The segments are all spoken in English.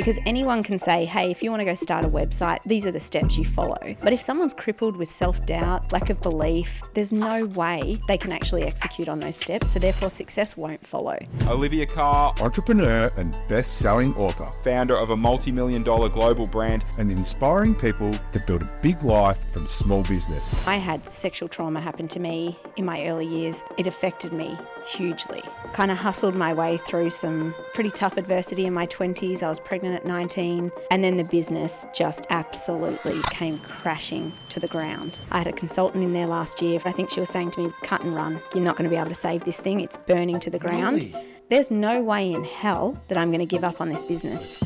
Because anyone can say, hey, if you want to go start a website, these are the steps you follow. But if someone's crippled with self-doubt, lack of belief, there's no way they can actually execute on those steps. So therefore success won't follow. Olivia Carr, entrepreneur and best-selling author, founder of a multi-million-dollar global brand, and inspiring people to build a big life from small business. I had sexual trauma happen to me in my early years. It affected me hugely. Kind of hustled my way through some pretty tough adversity in my 20s. I was pregnant at 19, and then the business just absolutely came crashing to the ground. I had a consultant in there last year. I think she was saying to me, cut and run. You're not going to be able to save this thing. It's burning to the ground. Really? There's no way in hell that I'm going to give up on this business.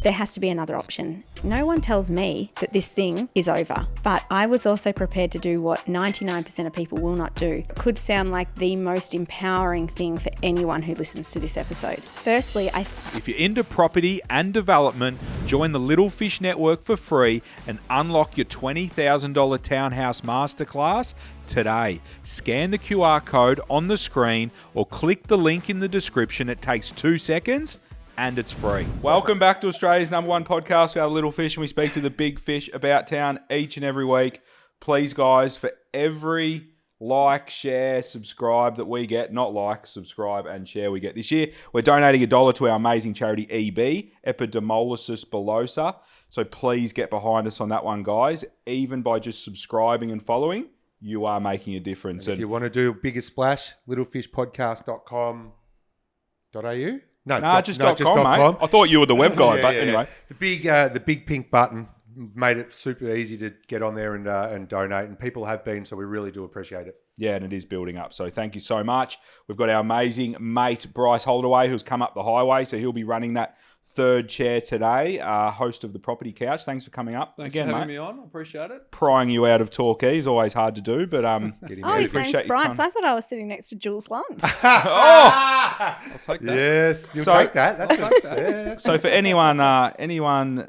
There has to be another option. No one tells me that this thing is over, but I was also prepared to do what 99% of people will not do. It could sound like the most empowering thing for anyone who listens to this episode. Firstly, if you're into property and development, join the Little Fish Network for free and unlock your $20,000 townhouse masterclass today. Scan the QR code on the screen or click the link in the description. It takes 2 seconds. And it's free. Welcome back to Australia's #1 podcast. We have Little Fish and we speak to the big fish about town each and every week. Please, guys, for every like, share, subscribe that we get, not like, subscribe and share we get this year, we're donating $1 to our amazing charity EB, Epidermolysis bullosa. So please get behind us on that one, guys. Even by just subscribing and following, you are making a difference. And if you want to do a bigger splash, littlefishpodcast.com.au. No, just .com, mate. I thought you were the web guy, but anyway. The big pink button made it super easy to get on there and donate, and people have been, so we really do appreciate it. Yeah, and it is building up, so thank you so much. We've got our amazing mate, Bryce Holdaway, who's come up the highway, so he'll be running that third chair today, host of the Property Couch. Thanks for coming up. Thanks again, for having mate. me on. I appreciate it. Prying you out of Torquay is always hard to do, but his name's Bryce. I thought I was sitting next to Jules Lund. I'll take that. Yes, you'll take that. I'll take that. Yeah. So for anyone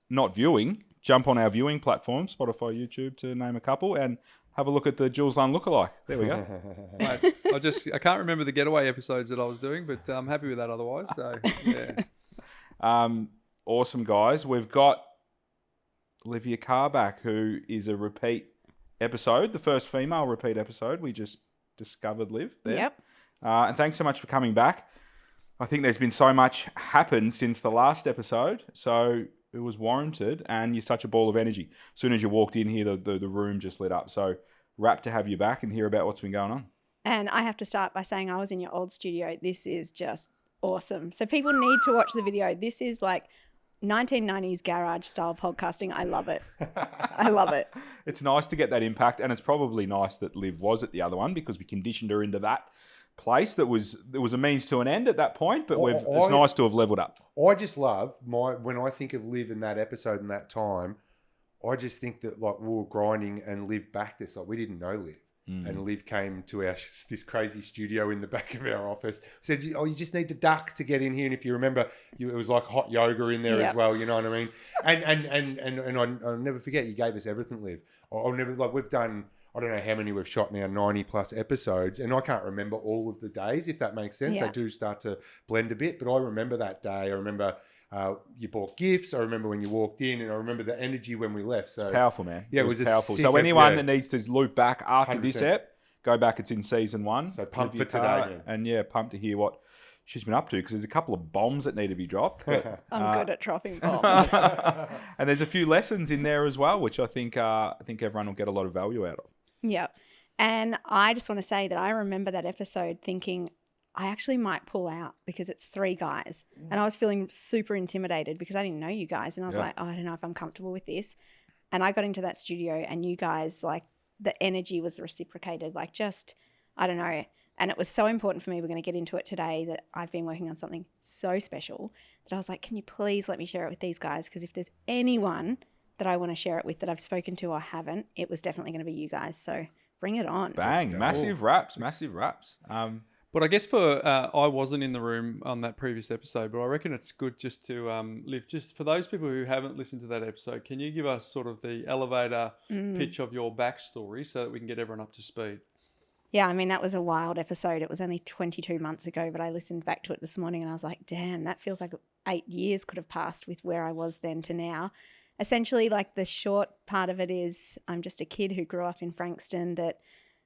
not viewing, jump on our viewing platform, Spotify, YouTube, to name a couple, and have a look at the Jules Lund lookalike. There we go. Mate, I can't remember the getaway episodes that I was doing, but I'm happy with that otherwise. So yeah. Awesome, guys. We've got Olivia Carr back, who is a repeat episode, the first female repeat episode. We just discovered Liv there. Yep. And thanks so much for coming back. I think there's been so much happened since the last episode, so it was warranted, and you're such a ball of energy. As soon as you walked in here, the room just lit up. So rapt to have you back and hear about what's been going on. And I have to start by saying I was in your old studio. This is just awesome. So people need to watch the video. This is like 1990s garage style podcasting. I love it. I love it. It's nice to get that impact, and it's probably nice that Liv was at the other one because we conditioned her into that place that was a means to an end at that point, but it's nice to have leveled up. I just love when I think of Liv in that episode and that time, I just think that like we were grinding and Liv backed us. Like we didn't know Liv. And Liv came to this crazy studio in the back of our office. Said, "Oh, you just need to duck to get in here." And if you remember, it was like hot yoga in there as well. You know what I mean? And I'll never forget. You gave us everything, Liv. I'll never we've done. I don't know how many we've shot now, 90 plus episodes, and I can't remember all of the days, if that makes sense. They do start to blend a bit, but I remember that day. I remember you bought gifts. I remember when you walked in, and I remember the energy when we left. So it's powerful, man. Yeah, it was powerful. So anyone that needs to loop back after 100%. This ep, go back. It's in season 1. So pumped for today, man. And pumped to hear what she's been up to, because there's a couple of bombs that need to be dropped. But, I'm good at dropping bombs. And there's a few lessons in there as well, which I think everyone will get a lot of value out of. Yeah. And I just want to say that I remember that episode thinking I actually might pull out because it's 3 guys. And I was feeling super intimidated because I didn't know you guys. And I was like, I don't know if I'm comfortable with this. And I got into that studio and you guys, like the energy was reciprocated, like just, I don't know. And it was so important for me, we're going to get into it today, that I've been working on something so special that I was like, can you please let me share it with these guys? Because if there's anyone that I want to share it with that I've spoken to or haven't, it was definitely going to be you guys. So bring it on. Bang. Massive raps. But I guess I wasn't in the room on that previous episode, but I reckon it's good just to Liv, just for those people who haven't listened to that episode, can you give us sort of the elevator pitch of your backstory so that we can get everyone up to speed? Yeah, I mean, that was a wild episode. It was only 22 months ago, but I listened back to it this morning and I was like, damn, that feels like 8 years could have passed with where I was then to now. Essentially, like the short part of it is I'm just a kid who grew up in Frankston that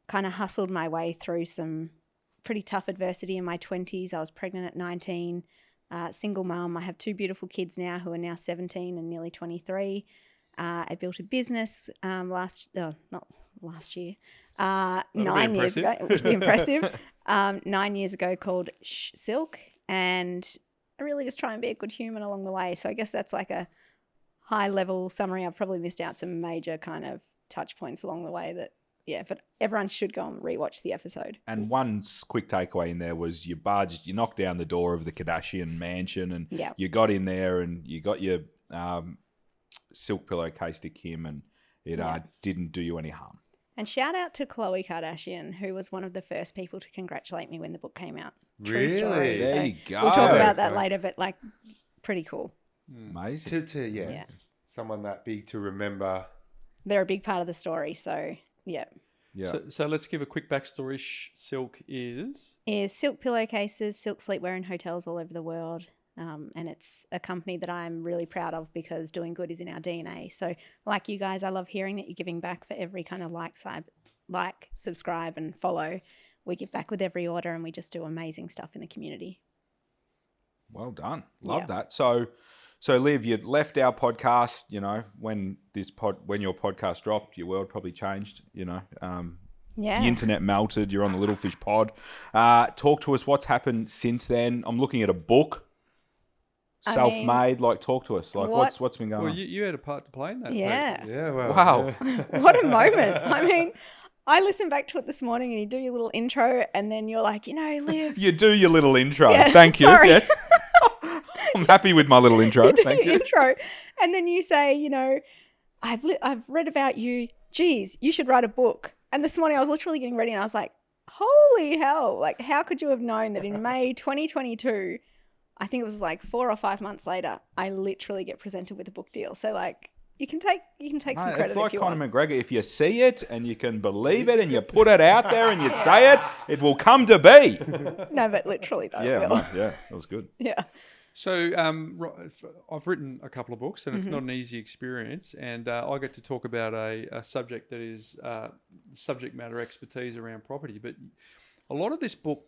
kind of hustled my way through some pretty tough adversity in my 20s. I was pregnant at 19, single mum. I have 2 beautiful kids now who are now 17 and nearly 23. I built a business not last year, 9 years ago, which would be impressive, 9 years ago, called Shhh Silk. And I really just try and be a good human along the way. So I guess that's like a high level summary. I've probably missed out some major kind of touch points along the way that, yeah, but everyone should go and rewatch the episode. And one quick takeaway in there was you knocked down the door of the Kardashian mansion and you got in there and you got your silk pillowcase to Kim and it didn't do you any harm. And shout out to Khloe Kardashian, who was one of the first people to congratulate me when the book came out. Really? True story. There you go. We'll talk about that later, but like pretty cool. Amazing. To someone that big to remember. They're a big part of the story, so yeah. Yeah. So let's give a quick backstory. Silk is silk pillowcases, silk sleepwear in hotels all over the world. And it's a company that I'm really proud of because doing good is in our DNA. So like you guys, I love hearing that you're giving back for every kind of like, subscribe and follow. We give back with every order and we just do amazing stuff in the community. Well done. Love that. So Liv, you left our podcast, when your podcast dropped, your world probably changed, the internet melted, you're on the Little Fish pod. Talk to us, what's happened since then? I'm looking at a book. Self-made, talk to us. What's been going on? Well, you had a part to play in that. Yeah. Yeah, well. Wow. What a moment. I mean, I listened back to it this morning and you do your little intro and then you're like, Liv. You do your little intro. Yeah, Thank you. sorry. Yes. I'm happy with my little intro. You do Thank your you. intro. And then you say, I've read about you. Geez, you should write a book. And this morning I was literally getting ready and I was like, holy hell. Like, how could you have known that in May 2022, I think it was like 4 or 5 months later, I literally get presented with a book deal. So you can take some credit. It's like if you Conor want. McGregor. If you see it and you can believe it and you put it out there and you say it, it will come to be. No, but literally though. Yeah, that was good. Yeah. So I've written a couple of books and it's not an easy experience. And I get to talk about a subject that is subject matter expertise around property. But a lot of this book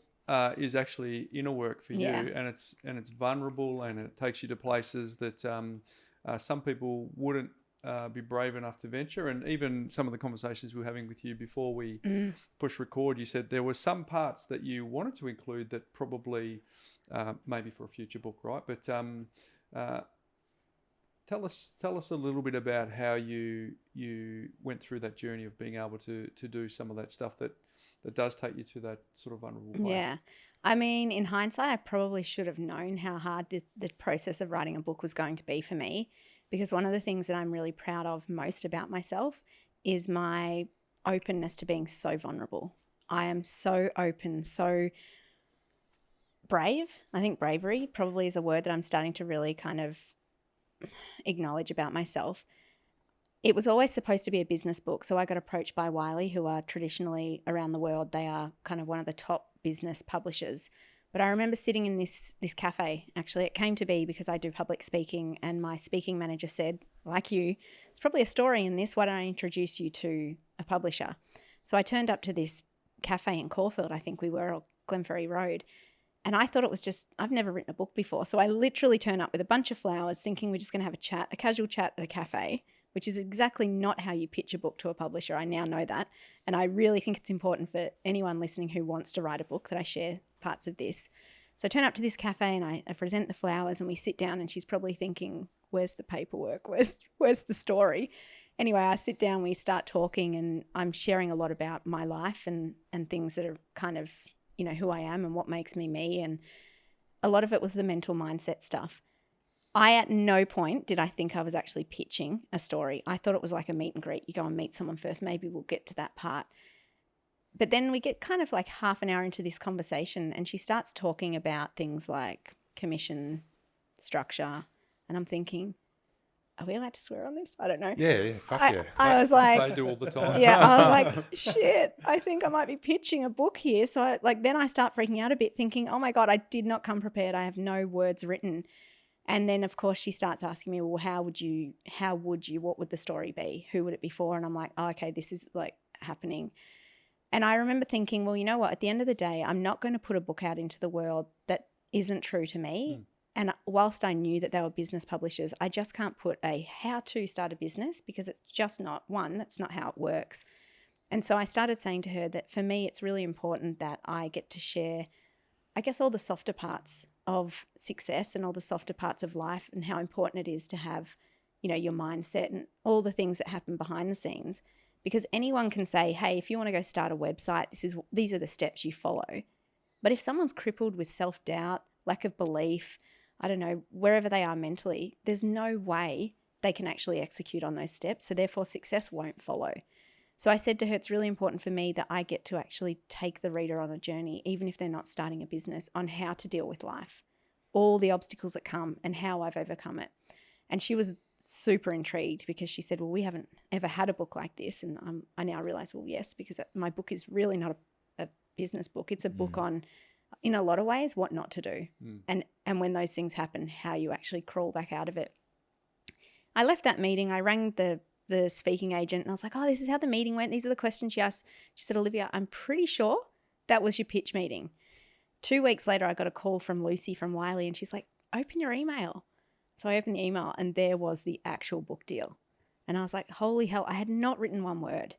is actually inner work for you, and it's vulnerable and it takes you to places that some people wouldn't be brave enough to venture. And even some of the conversations we were having with you before we push record, you said there were some parts that you wanted to include that probably maybe for a future book, right? But tell us a little bit about how you went through that journey of being able to do some of that stuff that does take you to that sort of vulnerable place. Yeah. I mean, in hindsight, I probably should have known how hard the process of writing a book was going to be for me, because one of the things that I'm really proud of most about myself is my openness to being so vulnerable. I am so open, so brave. I think bravery probably is a word that I'm starting to really kind of acknowledge about myself. It was always supposed to be a business book. So I got approached by Wiley, who are traditionally around the world. They are kind of one of the top business publishers. But I remember sitting in this cafe. Actually, it came to be because I do public speaking and my speaking manager said, like you, it's probably a story in this. Why don't I introduce you to a publisher? So I turned up to this cafe in Caulfield, I think we were, or Glenferrie Road. And I thought it was just, I've never written a book before. So I literally turned up with a bunch of flowers thinking we're just going to have a chat, a casual chat at a cafe, which is exactly not how you pitch a book to a publisher. I now know that. And I really think it's important for anyone listening who wants to write a book that I share parts of this. So I turn up to this cafe and I present the flowers and we sit down and she's probably thinking, where's the paperwork? Where's the story? Anyway, I sit down, we start talking and I'm sharing a lot about my life and things that are kind of, who I am and what makes me me. And a lot of it was the mental mindset stuff. I at no point did I think I was actually pitching a story. I thought it was like a meet and greet. You go and meet someone first. Maybe we'll get to that part. But then we get kind of like half an hour into this conversation and she starts talking about things like commission structure. And I'm thinking, are we allowed to swear on this? I don't know. Yeah. Fuck yeah. I was like, they do all the time. Yeah, I was like, shit, I think I might be pitching a book here. So then I start freaking out a bit thinking, oh my God, I did not come prepared. I have no words written. And then, of course, she starts asking me, well, how would you, what would the story be? Who would it be for? And I'm like, oh, okay, this is like happening. And I remember thinking, well, you know what? At the end of the day, I'm not going to put a book out into the world that isn't true to me. And whilst I knew that they were business publishers, I just can't put a how to start a business because it's just not, one, that's not how it works. And so I started saying to her that for me, it's really important that I get to share, I guess, all the softer parts of success and all the softer parts of life and how important it is to have, you know, your mindset and all the things that happen behind the scenes. Because anyone can say, hey, if you want to go start a website, these are the steps you follow. But if someone's crippled with self-doubt, lack of belief, I don't know, wherever they are mentally, there's no way they can actually execute on those steps. So therefore success won't follow. So I said to her, it's really important for me that I get to actually take the reader on a journey, even if they're not starting a business, on how to deal with life, all the obstacles that come and how I've overcome it. And she was super intrigued because she said, well, we haven't ever had a book like this. And I now realize, well, yes, because my book is really not a business book. It's a book on, in a lot of ways, what not to do. And when those things happen, how you actually crawl back out of it. I left that meeting. I rang the speaking agent and I was like, oh, this is how the meeting went. These are the questions she asked. She said, Olivia, I'm pretty sure that was your pitch meeting. 2 weeks later, I got a call from Lucy from Wiley and she's like, open your email. So I opened the email and there was the actual book deal. And I was like, holy hell, I had not written one word.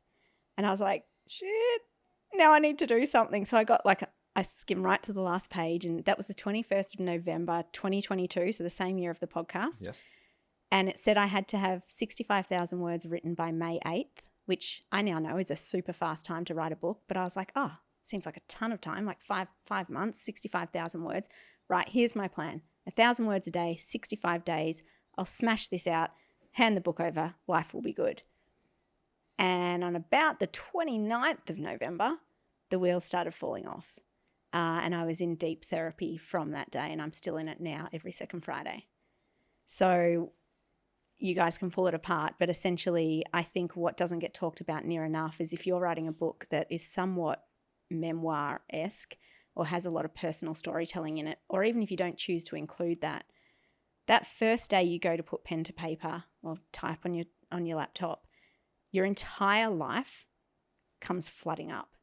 And I was like, shit, now I need to do something. So I skimmed right to the last page and that was the 21st of November, 2022. So the same year of the podcast. Yes. And it said I had to have 65,000 words written by May 8th, which I now know is a super fast time to write a book. But I was like, oh, seems like a ton of time, like five months, 65,000 words. Right, here's my plan. 1,000 words a day, 65 days. I'll smash this out, hand the book over, life will be good. And on about the 29th of November, the wheels started falling off. And I was in deep therapy from that day, and I'm still in it now every second Friday. So you guys can pull it apart, but essentially I think what doesn't get talked about near enough is if you're writing a book that is somewhat memoir-esque or has a lot of personal storytelling in it, or even if you don't choose to include that, that first day you go to put pen to paper or type on your laptop, your entire life comes flooding up.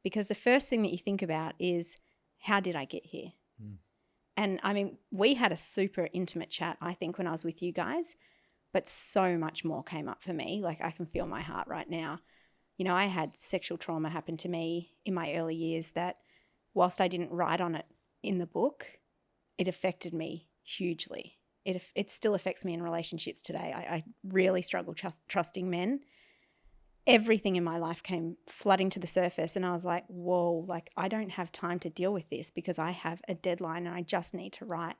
Because the first thing that you think about is, how did I get here? And I mean, we had a super intimate chat, I think, when I was with you guys, but so much more came up for me. Like I can feel my heart right now. You know, I had sexual trauma happen to me in my early years that whilst I didn't write on it in the book, it affected me hugely. It still affects me in relationships today. I really struggle trusting men. Everything in my life came flooding to the surface and I was like, whoa, like I don't have time to deal with this because I have a deadline and I just need to write.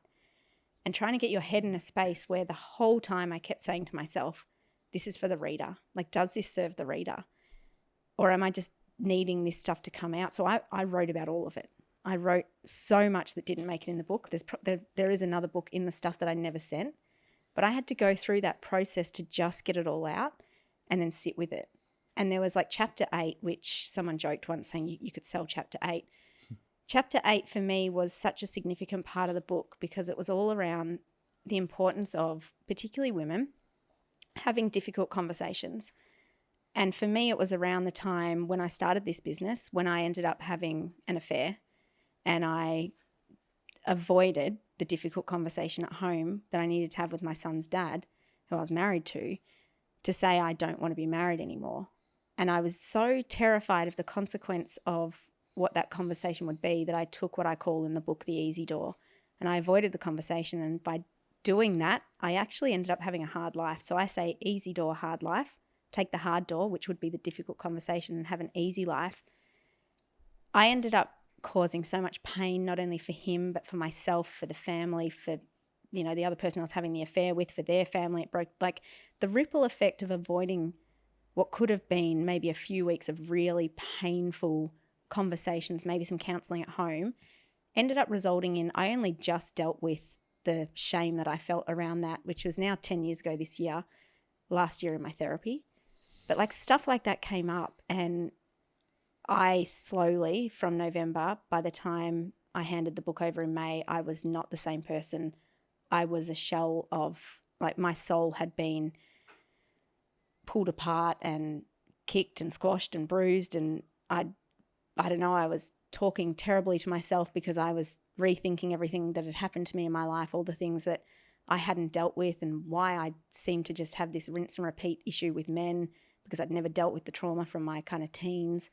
And trying to get your head in a space where the whole time I kept saying to myself, this is for the reader. Like, does this serve the reader? Or am I just needing this stuff to come out? So I wrote about all of it. I wrote so much that didn't make it in the book. There is another book in the stuff that I never sent. But I had to go through that process to just get it all out and then sit with it. And there was like chapter 8, which someone joked once saying you could sell chapter 8. Chapter 8 for me was such a significant part of the book because it was all around the importance of, particularly women, having difficult conversations. And for me, it was around the time when I started this business, when I ended up having an affair and I avoided the difficult conversation at home that I needed to have with my son's dad, who I was married to say I don't want to be married anymore. And I was so terrified of the consequence of what that conversation would be that I took what I call in the book the easy door. And I avoided the conversation. And by doing that, I actually ended up having a hard life. So I say easy door, hard life. Take the hard door, which would be the difficult conversation, and have an easy life. I ended up causing so much pain, not only for him, but for myself, for the family, for, you know, the other person I was having the affair with, for their family. It broke, like the ripple effect of avoiding what could have been maybe a few weeks of really painful conversations, maybe some counselling at home, ended up resulting in I only just dealt with the shame that I felt around that, which was now 10 years ago this year, last year in my therapy. But like stuff like that came up and I slowly from November, by the time I handed the book over in May, I was not the same person I was a shell of, like, my soul had been pulled apart and kicked and squashed and bruised, and I don't know, I was talking terribly to myself because I was rethinking everything that had happened to me in my life, all the things that I hadn't dealt with, and why I seemed to just have this rinse and repeat issue with men because I'd never dealt with the trauma from my kind of teens.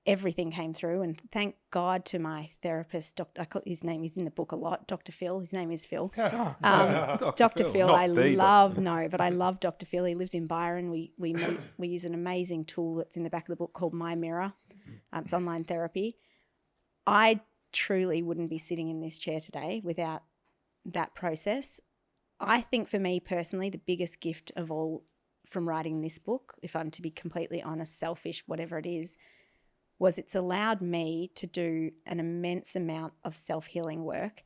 Everything came through, and thank God to my therapist, his name is in the book a lot, Dr. Phil. His name is Phil. Dr. Phil, Not I the love, doctor. no, but I love Dr. Phil. He lives in Byron. We meet, we use an amazing tool that's in the back of the book called My Mirror. It's online therapy. I truly wouldn't be sitting in this chair today without that process. I think for me personally, the biggest gift of all from writing this book, if I'm to be completely honest, selfish, whatever it is, was it's allowed me to do an immense amount of self-healing work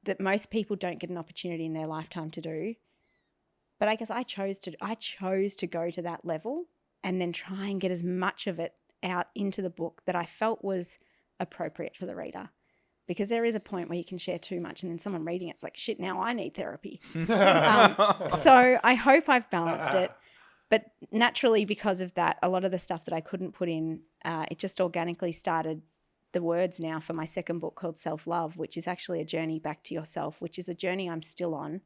that most people don't get an opportunity in their lifetime to do. But I guess I chose to go to that level and then try and get as much of it out into the book that I felt was appropriate for the reader. Because there is a point where you can share too much and then someone reading it's like, shit, now I need therapy. So I hope I've balanced it. But naturally, because of that, a lot of the stuff that I couldn't put in, it just organically started the words now for my second book called Self-Love, which is actually a journey back to yourself, which is a journey I'm still on.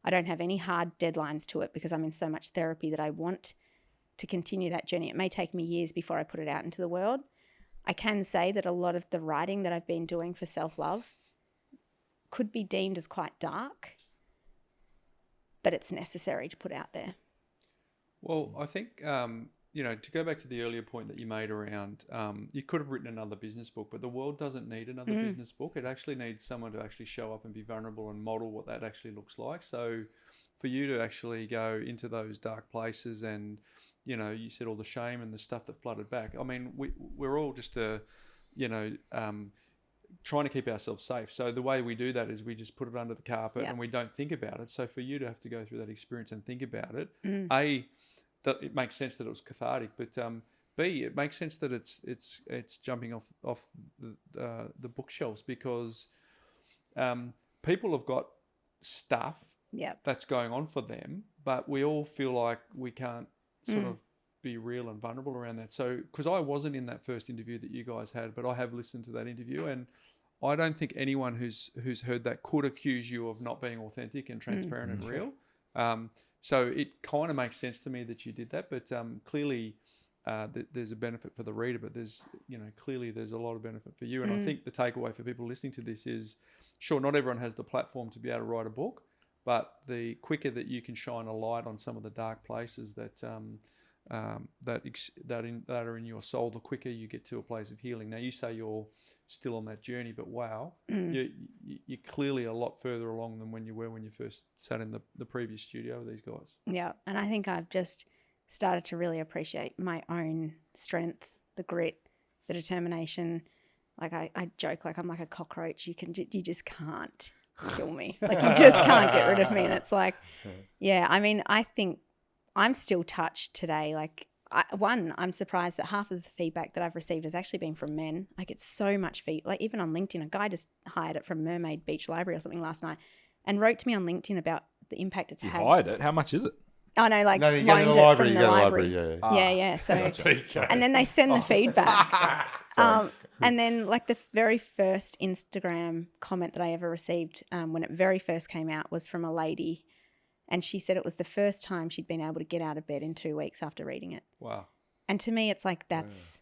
I don't have any hard deadlines to it because I'm in so much therapy that I want to continue that journey. It may take me years before I put it out into the world. I can say that a lot of the writing that I've been doing for self-love could be deemed as quite dark, but it's necessary to put out there. Well, I think, to go back to the earlier point that you made around, you could have written another business book, but the world doesn't need another business book. It actually needs someone to actually show up and be vulnerable and model what that actually looks like. So for you to actually go into those dark places and, you said all the shame and the stuff that flooded back. I mean, we're all just, trying to keep ourselves safe. So the way we do that is we just put it under the carpet and we don't think about it. So for you to have to go through that experience and think about it, that it makes sense that it was cathartic, but B, it makes sense that it's jumping off the bookshelves because people have got stuff that's going on for them, but we all feel like we can't sort of be real and vulnerable around that. So, because I wasn't in that first interview that you guys had, but I have listened to that interview, and I don't think anyone who's heard that could accuse you of not being authentic and transparent and real. So it kind of makes sense to me that you did that, but clearly there's a benefit for the reader, but there's clearly there's a lot of benefit for you. And I think the takeaway for people listening to this is, sure, not everyone has the platform to be able to write a book, but the quicker that you can shine a light on some of the dark places that are in your soul, the quicker you get to a place of healing. Now, you say you're still on that journey, but wow, you're clearly a lot further along than when you were when you first sat in the previous studio with these guys. Yeah, and I think I've just started to really appreciate my own strength, the grit, the determination. Like I joke, like I'm like a cockroach. You just can't kill me. Like you just can't get rid of me. And it's like, yeah, I mean, I think I'm still touched today. Like I'm surprised that half of the feedback that I've received has actually been from men. I get so much feedback. Like even on LinkedIn, a guy just hired it from Mermaid Beach Library or something last night and wrote to me on LinkedIn about the impact it's had. You hired it? How much is it? Oh no, like No, you loaned go it from the library. Yeah. So, and then they send the feedback. And then like the very first Instagram comment that I ever received when it very first came out was from a lady, and she said it was the first time she'd been able to get out of bed in 2 weeks after reading it. Wow. And to me, it's like that's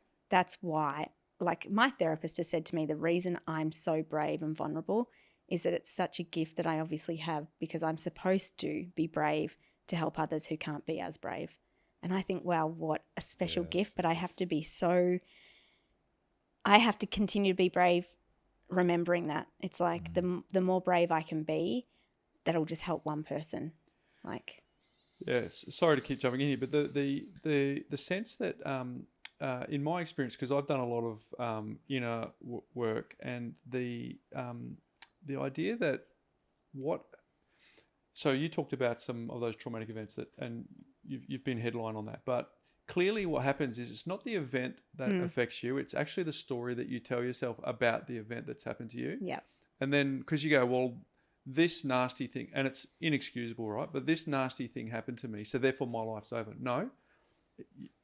why. Like my therapist has said to me, the reason I'm so brave and vulnerable is that it's such a gift that I obviously have because I'm supposed to be brave to help others who can't be as brave. And I think, wow, what a special gift, but I have to continue to be brave remembering that. It's like the more brave I can be, that'll just help one person. Like, yes, sorry to keep jumping in here, but the sense that in my experience, because I've done a lot of inner work, and the idea that so you talked about some of those traumatic events and you've been headline on that, but clearly what happens is it's not the event that affects you, it's actually the story that you tell yourself about the event that's happened to you. Yeah. And then because you go, well, this nasty thing, and it's inexcusable, right? But this nasty thing happened to me, so therefore my life's over. No,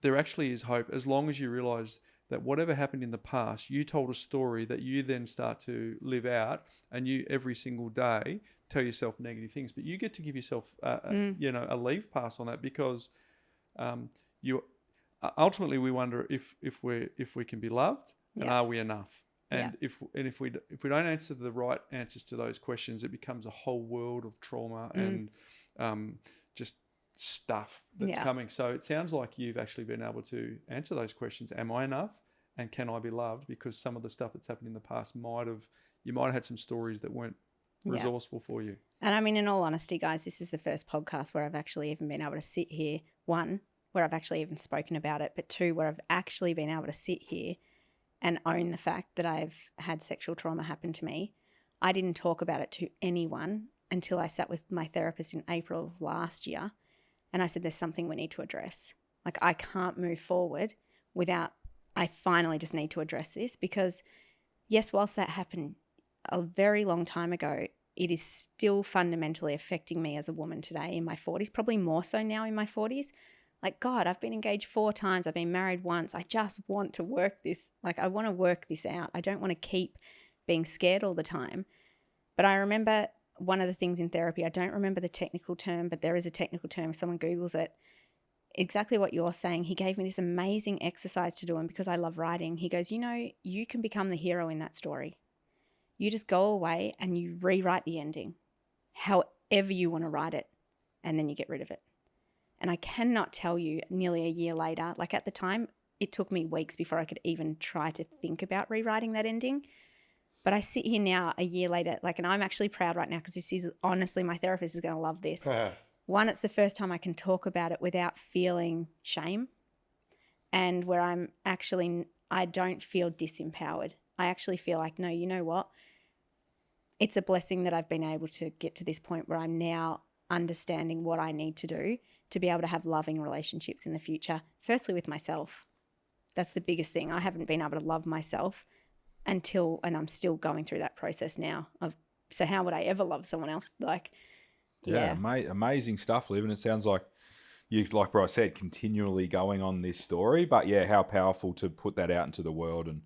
there actually is hope as long as you realize that whatever happened in the past, you told a story that you then start to live out, and you every single day tell yourself negative things. But you get to give yourself, a leave pass on that, because you ultimately we wonder if we can be loved, and are we enough? And if we don't answer the right answers to those questions, it becomes a whole world of trauma and just stuff that's coming. So it sounds like you've actually been able to answer those questions. Am I enough? And can I be loved? Because some of the stuff that's happened in the past you might have had some stories that weren't resourceful for you. And I mean, in all honesty, guys, this is the first podcast where I've actually even been able to sit here. One, where I've actually even spoken about it, but two, where I've actually been able to sit here and own the fact that I've had sexual trauma happen to me. I didn't talk about it to anyone until I sat with my therapist in April of last year, and I said, there's something we need to address. Like, I can't move forward without, I finally just need to address this, because yes, whilst that happened a very long time ago, it is still fundamentally affecting me as a woman today in my 40s, probably more so now in my 40s. Like, God, I've been engaged 4 times. I've been married once. I just want to work this. Like, I want to work this out. I don't want to keep being scared all the time. But I remember one of the things in therapy, I don't remember the technical term, but there is a technical term. If someone Googles it, exactly what you're saying. He gave me this amazing exercise to do. And because I love writing, he goes, you can become the hero in that story. You just go away and you rewrite the ending however you want to write it, and then you get rid of it. And I cannot tell you, nearly a year later, like at the time, it took me weeks before I could even try to think about rewriting that ending. But I sit here now a year later, and I'm actually proud right now, because this is, honestly, my therapist is going to love this. One, it's the first time I can talk about it without feeling shame, and where I don't feel disempowered. I actually feel like, no, you know what? It's a blessing that I've been able to get to this point where I'm now understanding what I need to do to be able to have loving relationships in the future. Firstly, with myself. That's the biggest thing. I haven't been able to love myself and I'm still going through that process now so how would I ever love someone else? Amazing stuff, Liv. And it sounds like you, like Bryce said, continually going on this story, but how powerful to put that out into the world and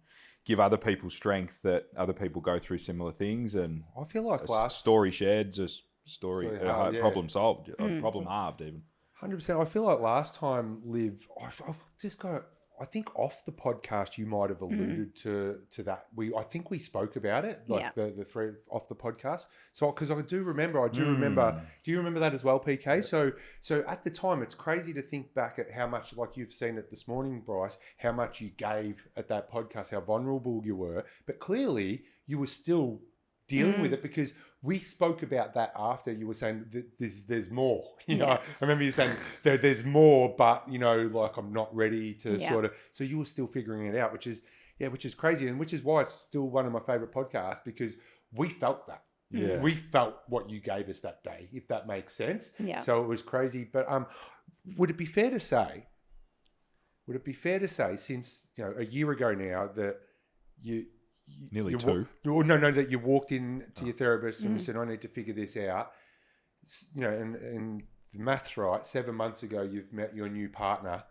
give other people strength that other people go through similar things. And I feel like last story shared, just problem solved, problem halved even. 100%. I feel like last time, Liv, I've just got, I think off the podcast you might have alluded to that. I think we spoke about it, the three off the podcast. So because I do remember. Do you remember that as well, PK? So at the time, it's crazy to think back at how much, like you've seen it this morning, Bryce, how much you gave at that podcast, how vulnerable you were, but clearly you were still dealing with it, because we spoke about that after. You were saying there's more, you know. I remember you saying there's more, but I'm not ready to sort of. So you were still figuring it out, which is crazy, and which is why it's still one of my favorite podcasts, because we felt that. Yeah. We felt what you gave us that day, if that makes sense. Yeah. So it was crazy, but would it be fair to say, since a year ago now, that Nearly 2. That you walked in to your therapist and you said, I need to figure this out. And the math's right. 7 months ago, you've met your new partner.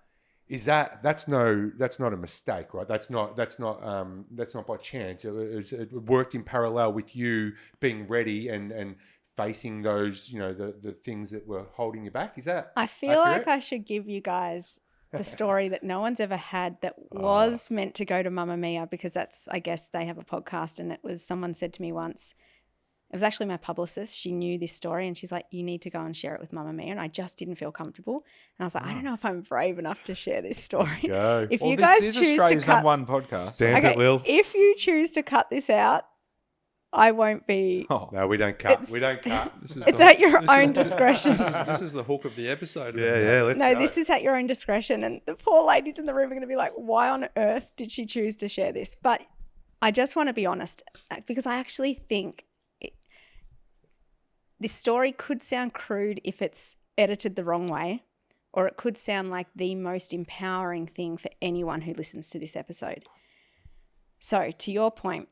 That's not a mistake, right? That's not by chance. It worked in parallel with you being ready and facing those, the things that were holding you back. Is that I feel accurate? Like I should give you guys the story that no one's ever had that was meant to go to Mamma Mia, because that's, I guess they have a podcast, and someone said to me once, it was actually my publicist, she knew this story, and she's like, you need to go and share it with Mamma Mia, and I just didn't feel comfortable, and I was like, I don't know if I'm brave enough to share this story. Go. If you guys choose Australia's to cut, #1 podcast. Stamp it, Lil. If you choose to cut this out, I won't be. No, we don't cut. We don't cut. It's at your own discretion. This is the hook of the episode. Yeah, let's go. No, this is at your own discretion. And the poor ladies in the room are going to be like, why on earth did she choose to share this? But I just want to be honest, because I actually think this story could sound crude if it's edited the wrong way, or it could sound like the most empowering thing for anyone who listens to this episode. So to your point,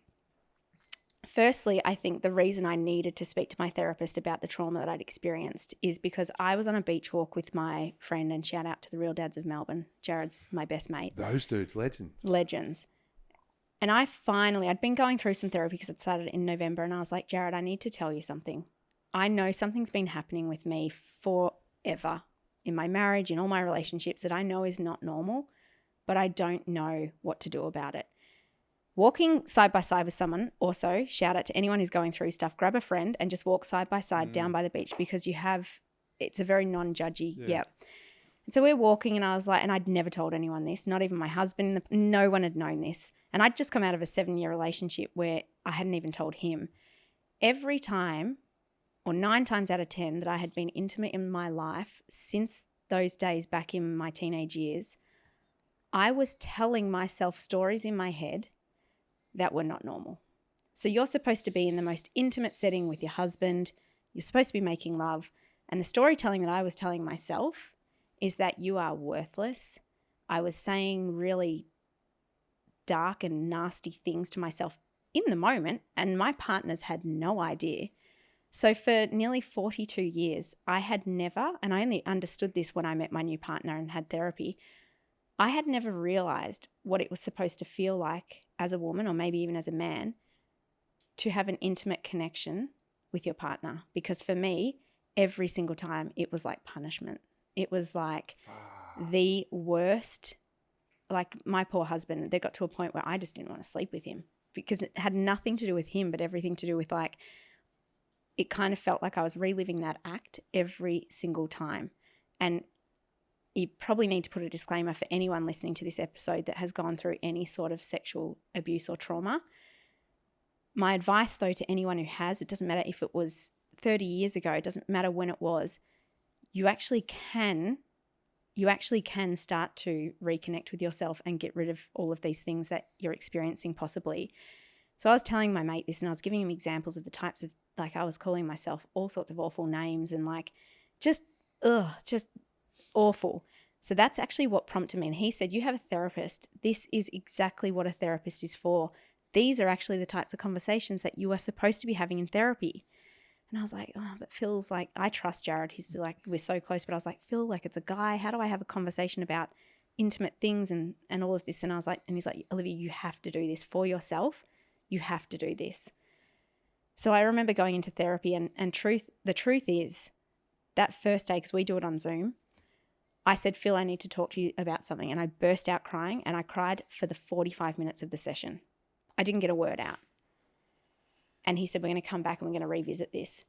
Firstly, I think the reason I needed to speak to my therapist about the trauma that I'd experienced is because I was on a beach walk with my friend, and shout out to the Real Dads of Melbourne. Jared's my best mate. Those dudes, legends. Legends. And I'd been going through some therapy because it started in November, and I was like, Jared, I need to tell you something. I know something's been happening with me forever in my marriage, in all my relationships, that I know is not normal, but I don't know what to do about it. Walking side by side with someone, also, shout out to anyone who's going through stuff, grab a friend and just walk side by side down by the beach, because it's a very non-judgy, yeah. And so we're walking, and I was like, and I'd never told anyone this, not even my husband, no one had known this. And I'd just come out of a 7-year relationship where I hadn't even told him. Every time, or 9 times out of 10, that I had been intimate in my life since those days back in my teenage years, I was telling myself stories in my head that were not normal. So you're supposed to be in the most intimate setting with your husband. You're supposed to be making love. And the storytelling that I was telling myself is that you are worthless. I was saying really dark and nasty things to myself in the moment, and my partners had no idea. So for nearly 42 years, I had never, and I only understood this when I met my new partner and had therapy, I had never realized what it was supposed to feel like as a woman, or maybe even as a man, to have an intimate connection with your partner. Because for me, every single time it was like punishment. It was like the worst. Like my poor husband, they got to a point where I just didn't want to sleep with him, because it had nothing to do with him, but everything to do with, like, it kind of felt like I was reliving that act every single time. And you probably need to put a disclaimer for anyone listening to this episode that has gone through any sort of sexual abuse or trauma. My advice, though, to anyone who has, it doesn't matter if it was 30 years ago, it doesn't matter when it was, you actually can start to reconnect with yourself and get rid of all of these things that you're experiencing possibly. So I was telling my mate this, and I was giving him examples of the types of, like, I was calling myself all sorts of awful names and like just awful. So that's actually what prompted me. And he said, you have a therapist. This is exactly what a therapist is for. These are actually the types of conversations that you are supposed to be having in therapy. And I was like, oh, but Phil's like, I trust Jared. He's like, we're so close. But I was like, Phil, like, it's a guy. How do I have a conversation about intimate things and all of this? And I was like, and he's like, Olivia, you have to do this for yourself. You have to do this. So I remember going into therapy, and the truth is that first day, because we do it on Zoom, I said, Phil, I need to talk to you about something. And I burst out crying, and I cried for the 45 minutes of the session. I didn't get a word out. And he said, we're going to come back and we're going to revisit this.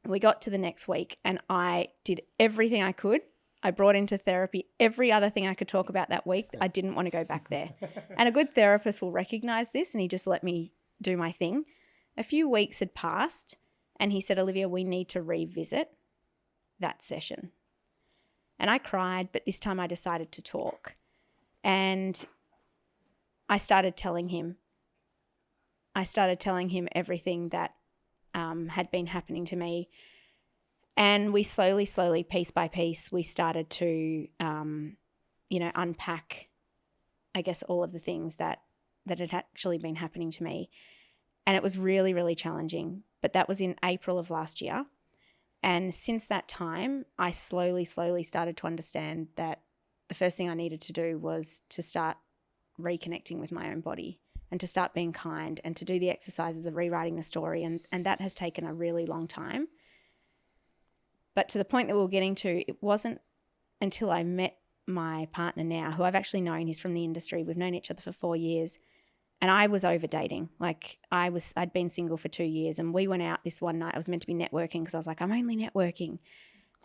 We got to the next week, and I did everything I could. I brought into therapy every other thing I could talk about that week. I didn't want to go back there. And a good therapist will recognize this, and he just let me do my thing. A few weeks had passed, and he said, Olivia, we need to revisit that session. And I cried, but this time I decided to talk. And I started telling him everything that had been happening to me. And we slowly, piece by piece, we started to, unpack, I guess, all of the things that had actually been happening to me. And it was really, really challenging. But that was in April of last year. And since that time, I slowly started to understand that the first thing I needed to do was to start reconnecting with my own body and to start being kind and to do the exercises of rewriting the story. And that has taken a really long time. But to the point that we were getting to, it wasn't until I met my partner now, who I've actually known, he's from the industry. We've known each other for 4 years. And I was over dating. Like I'd been single for 2 years, and we went out this one night. I was meant to be networking because I was like, I'm only networking.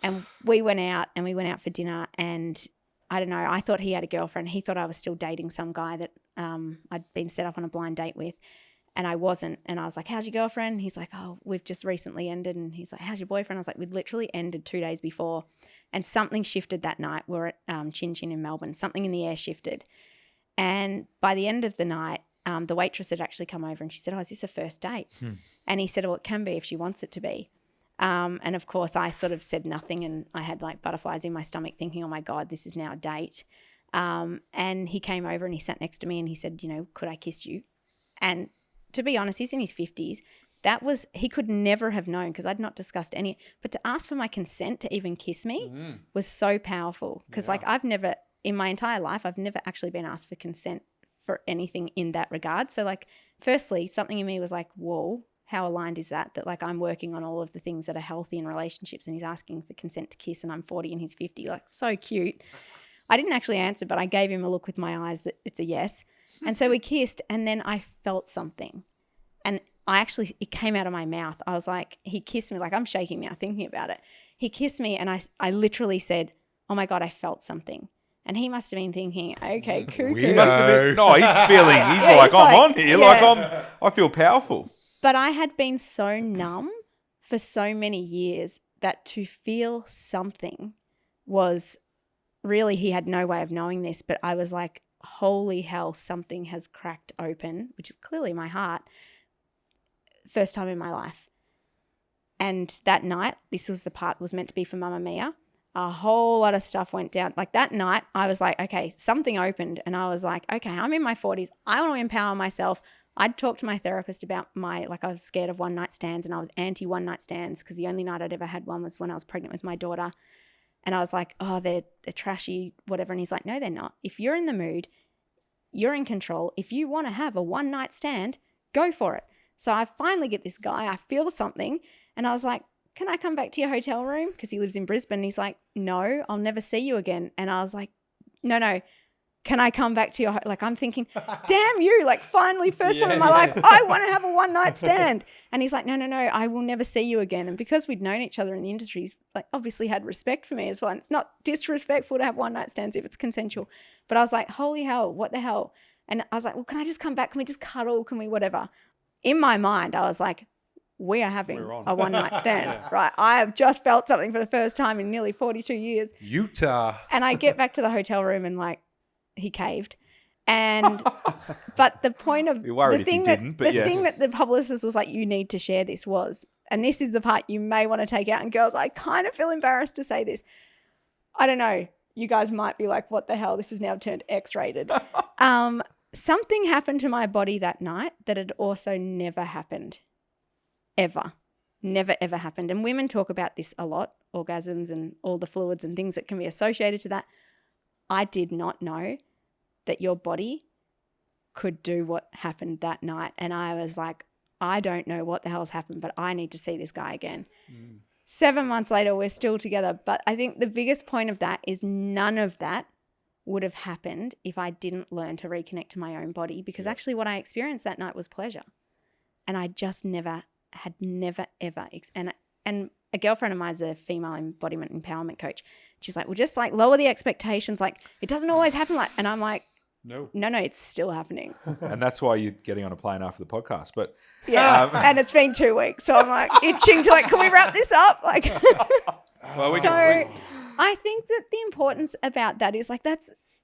And we went out for dinner, and I don't know, I thought he had a girlfriend. He thought I was still dating some guy that I'd been set up on a blind date with, and I wasn't. And I was like, how's your girlfriend? And he's like, oh, we've just recently ended. And he's like, how's your boyfriend? I was like, we'd literally ended 2 days before. And something shifted that night. We're at Chin Chin in Melbourne. Something in the air shifted. And by the end of the night, the waitress had actually come over, and she said, oh, is this a first date? And he said, well, it can be if she wants it to be. And of course I sort of said nothing, and I had like butterflies in my stomach thinking, oh my God, this is now a date. And he came over and he sat next to me and he said, could I kiss you? And to be honest, he's in his 50s. He could never have known because I'd not discussed any, but to ask for my consent to even kiss me was so powerful because like in my entire life, I've never actually been asked for consent for anything in that regard. So like, firstly, something in me was like, whoa, how aligned is that? That like I'm working on all of the things that are healthy in relationships and he's asking for consent to kiss and I'm 40 and he's 50, like so cute. I didn't actually answer, but I gave him a look with my eyes that it's a yes. And so we kissed and then I felt something. And it came out of my mouth. I was like, he kissed me, like I'm shaking now thinking about it. He kissed me and I literally said, oh my God, I felt something. And he must have been thinking, okay, cuckoo. He must have been, no, he's feeling, he's Yeah, like, he's I'm like, on here, yeah. I feel powerful. But I had been so numb for so many years that to feel something was really, he had no way of knowing this, but I was like, holy hell, something has cracked open, which is clearly my heart. First time in my life. And that night, this was the part was meant to be for Mamma Mia. A whole lot of stuff went down. Like that night, I was like, okay, something opened. And I was like, okay, I'm in my 40s. I want to empower myself. I'd talked to my therapist about I was scared of one night stands and I was anti one night stands because the only night I'd ever had one was when I was pregnant with my daughter. And I was like, oh, they're trashy, whatever. And he's like, no, they're not. If you're in the mood, you're in control. If you want to have a one night stand, go for it. So I finally get this guy, I feel something, and I was like, can I come back to your hotel room? Because he lives in Brisbane. And he's like, no, I'll never see you again. And I was like, no, can I come back to your like I'm thinking, damn you, like finally, first time in my life, I want to have a one night stand. And he's like, no, I will never see you again. And because we'd known each other in the industry, he's like obviously had respect for me as well. And it's not disrespectful to have one night stands if it's consensual. But I was like, holy hell, what the hell? And I was like, well, can I just come back? Can we just cuddle? Can we whatever? In my mind, I was like, we are having a one-night stand, right? I have just felt something for the first time in nearly 42 years. Utah. And I get back to the hotel room and like he caved. And but the point of You're worried the thing if he didn't, but yes. thing that the publicist was like, you need to share this was, and this is the part you may want to take out. And girls, I kind of feel embarrassed to say this. I don't know. You guys might be like, what the hell? This is now turned X-rated. Something happened to my body that night that had also never happened, ever. Never, ever happened. And women talk about this a lot, orgasms and all the fluids and things that can be associated to that. I did not know that your body could do what happened that night. And I was like, I don't know what the hell's happened, but I need to see this guy again. 7 months later, we're still together. But I think the biggest point of that is none of that would have happened if I didn't learn to reconnect to my own body, because actually what I experienced that night was pleasure. And I just never ever. And a girlfriend of mine is a female embodiment empowerment coach. She's like, well, just like lower the expectations. Like it doesn't always happen like, and I'm like, no, it's still happening. And that's why you're getting on a plane after the podcast. But yeah, and it's been 2 weeks. So I'm like itching to like, can we wrap this up? Like, I think that the importance about that is like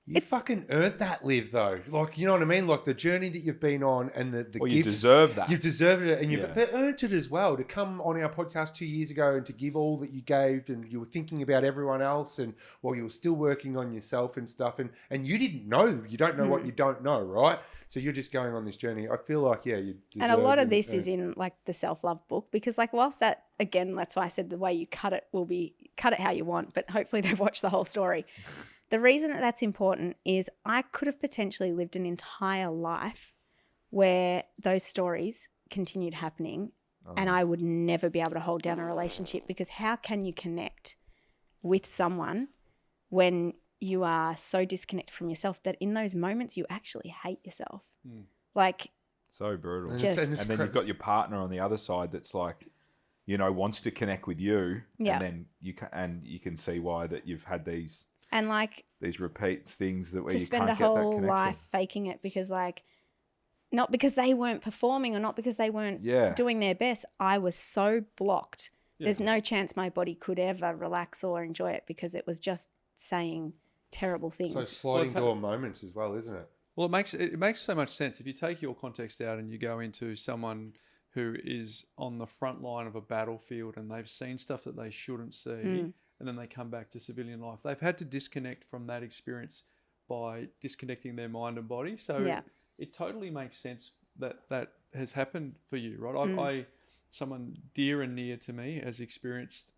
You fucking earned that, Liv, though. Like, you know what I mean? Like the journey that you've been on and the well, gifts. you deserve that. You've deserved it and you've earned it as well. To come on our podcast 2 years ago and to give all that you gave and you were thinking about everyone else and while you were still working on yourself and stuff and you didn't know. You don't know what you don't know, right? So you're just going on this journey. I feel like, you deserve and a lot of this is in like the self-love book because like whilst that, again, that's why I said the way you cut it will be cut it how you want, but hopefully they've watched the whole story. The reason that that's important is I could have potentially lived an entire life where those stories continued happening and I would never be able to hold down a relationship because how can you connect with someone when you are so disconnected from yourself that in those moments you actually hate yourself? Like so brutal. Just, and then you've got your partner on the other side that's like, wants to connect with you and then you can see why that you've had these and like these repeats things that where you spend can't a get that whole connection. life faking it because like not because they weren't performing or not because they weren't doing their best. I was so blocked. There's no chance my body could ever relax or enjoy it because it was just saying terrible things. So sliding door moments as well, isn't it? Well, it makes so much sense if you take your context out and you go into someone who is on the front line of a battlefield and they've seen stuff that they shouldn't see. And then they come back to civilian life. They've had to disconnect from that experience by disconnecting their mind and body. So it totally makes sense that has happened for you, right? I someone dear and near to me has experienced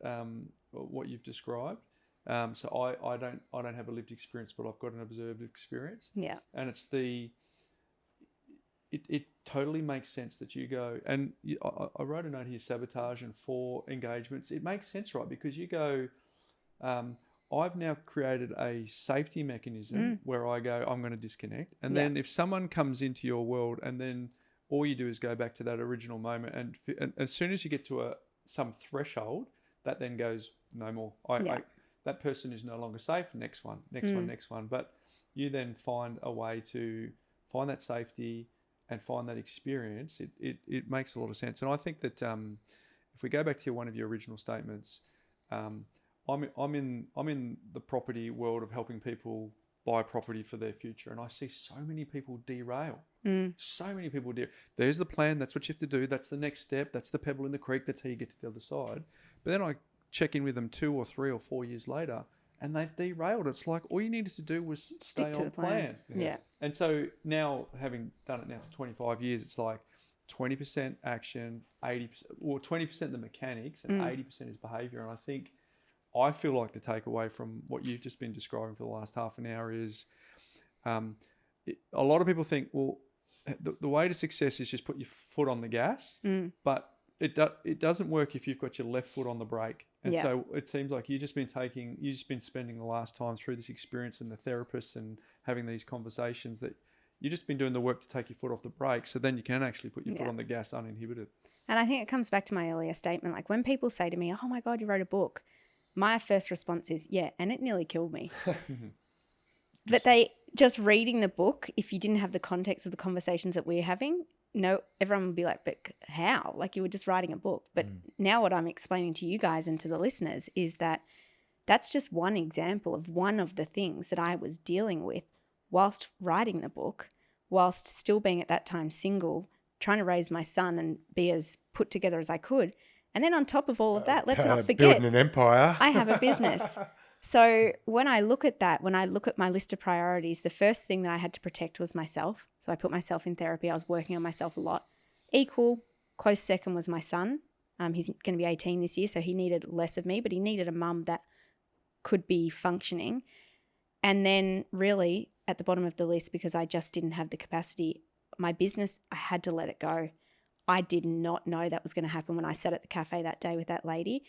what you've described. So I don't have a lived experience, but I've got an observed experience. Yeah. And it's it totally makes sense that you go, and I wrote a note here, sabotage and 4 engagements. It makes sense, right? Because you go, I've now created a safety mechanism where I go, I'm going to disconnect. And then if someone comes into your world and then all you do is go back to that original moment, and as soon as you get to some threshold, that then goes, no more. That person is no longer safe. Next one, next one. But you then find a way to find that safety and find that experience. It makes a lot of sense. And I think that if we go back to one of your original statements, I'm in the property world of helping people buy property for their future, and I see so many people derail. So many people do. There's the plan. That's what you have to do. That's the next step. That's the pebble in the creek. That's how you get to the other side. But then I check in with them 2 or 3 or 4 years later, and they've derailed. It's like all you needed to do was stay Stick to on the plan. Yeah. And so now, having done it now for 25 years, it's like 20% action, 80%, or 20% the mechanics, and 80% is behaviour. And I feel like the takeaway from what you've just been describing for the last half an hour is a lot of people think, well, the way to success is just put your foot on the gas, but it doesn't work if you've got your left foot on the brake. And so it seems like you've just been spending the last time through this experience and the therapists and having these conversations that you've just been doing the work to take your foot off the brake, so then you can actually put your foot on the gas uninhibited. And I think it comes back to my earlier statement. Like when people say to me, oh my God, you wrote a book, my first response is, yeah, and it nearly killed me. But just reading the book, if you didn't have the context of the conversations that we're having, no, everyone would be like, but how? Like you were just writing a book. But now what I'm explaining to you guys and to the listeners is that that's just one example of one of the things that I was dealing with whilst writing the book, whilst still being at that time single, trying to raise my son and be as put together as I could. And then on top of all of that, let's not forget, building an empire. I have a business. So when I look at that, when I look at my list of priorities, the first thing that I had to protect was myself. So I put myself in therapy. I was working on myself a lot. Close second was my son. He's going to be 18 this year, so he needed less of me, but he needed a mum that could be functioning. And then really at the bottom of the list, because I just didn't have the capacity, my business, I had to let it go. I did not know that was going to happen when I sat at the cafe that day with that lady.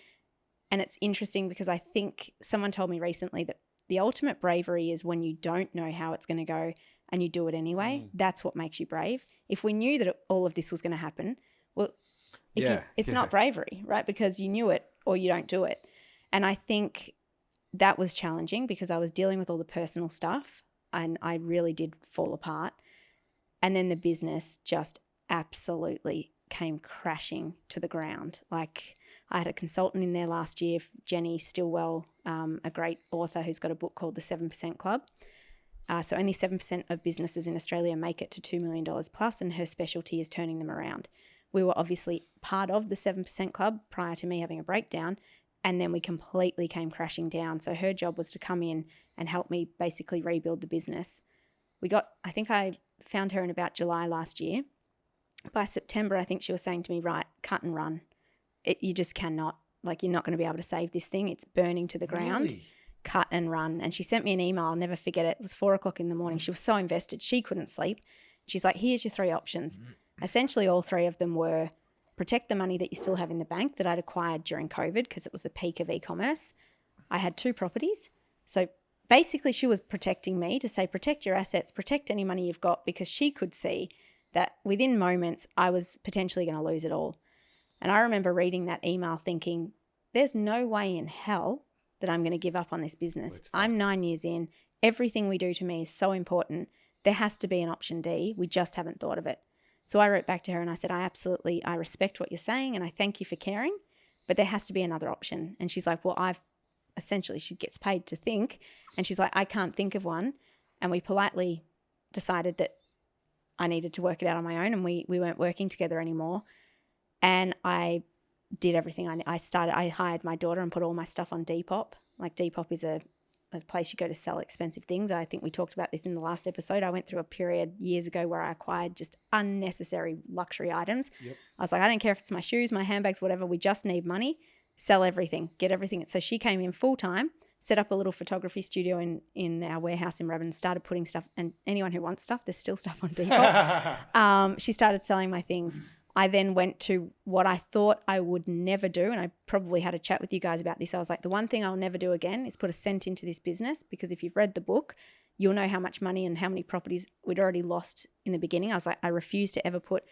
And it's interesting because I think someone told me recently that the ultimate bravery is when you don't know how it's going to go and you do it anyway. That's what makes you brave. If we knew that all of this was going to happen, well, it's not bravery, right? Because you knew it or you don't do it. And I think that was challenging because I was dealing with all the personal stuff and I really did fall apart. And then the business just absolutely came crashing to the ground. Like I had a consultant in there last year, Jenny Stillwell, a great author who's got a book called The 7% Club. So only 7% of businesses in Australia make it to $2 million plus, and her specialty is turning them around. We were obviously part of the 7% Club prior to me having a breakdown, and then we completely came crashing down. So her job was to come in and help me basically rebuild the business. I think I found her in about July last year. By September, I think she was saying to me, right, cut and run. You just cannot, you're not going to be able to save this thing. It's burning to the ground. Really? Cut and run. And she sent me an email. I'll never forget it. It was 4:00 in the morning. She was so invested. She couldn't sleep. She's like, here's your 3 options. Essentially, all 3 of them were protect the money that you still have in the bank that I'd acquired during COVID because it was the peak of e-commerce. I had 2 properties. So basically, she was protecting me to say, protect your assets, protect any money you've got, because she could see that within moments, I was potentially going to lose it all. And I remember reading that email thinking, there's no way in hell that I'm going to give up on this business. I'm 9 years in. Everything we do to me is so important. There has to be an option D. We just haven't thought of it. So I wrote back to her and I said, I respect what you're saying and I thank you for caring, but there has to be another option. And she's like, well, she gets paid to think. And she's like, I can't think of one. And we politely decided that I needed to work it out on my own and we weren't working together anymore. And I did everything. I hired my daughter and put all my stuff on Depop. Like Depop is a a place you go to sell expensive things. I think we talked about this in the last episode. I went through a period years ago where I acquired just unnecessary luxury items. Yep. I was like, I don't care if it's my shoes, my handbags, whatever. We just need money. Sell everything. Get everything. So she came in full time, set up a little photography studio in our warehouse in Rabban, and started putting stuff. And anyone who wants stuff, there's still stuff on Depop. She started selling my things. I then went to what I thought I would never do, and I probably had a chat with you guys about this. I was like, the one thing I'll never do again is put a cent into this business, because if you've read the book, you'll know how much money and how many properties we'd already lost in the beginning. I was like, I refuse to ever put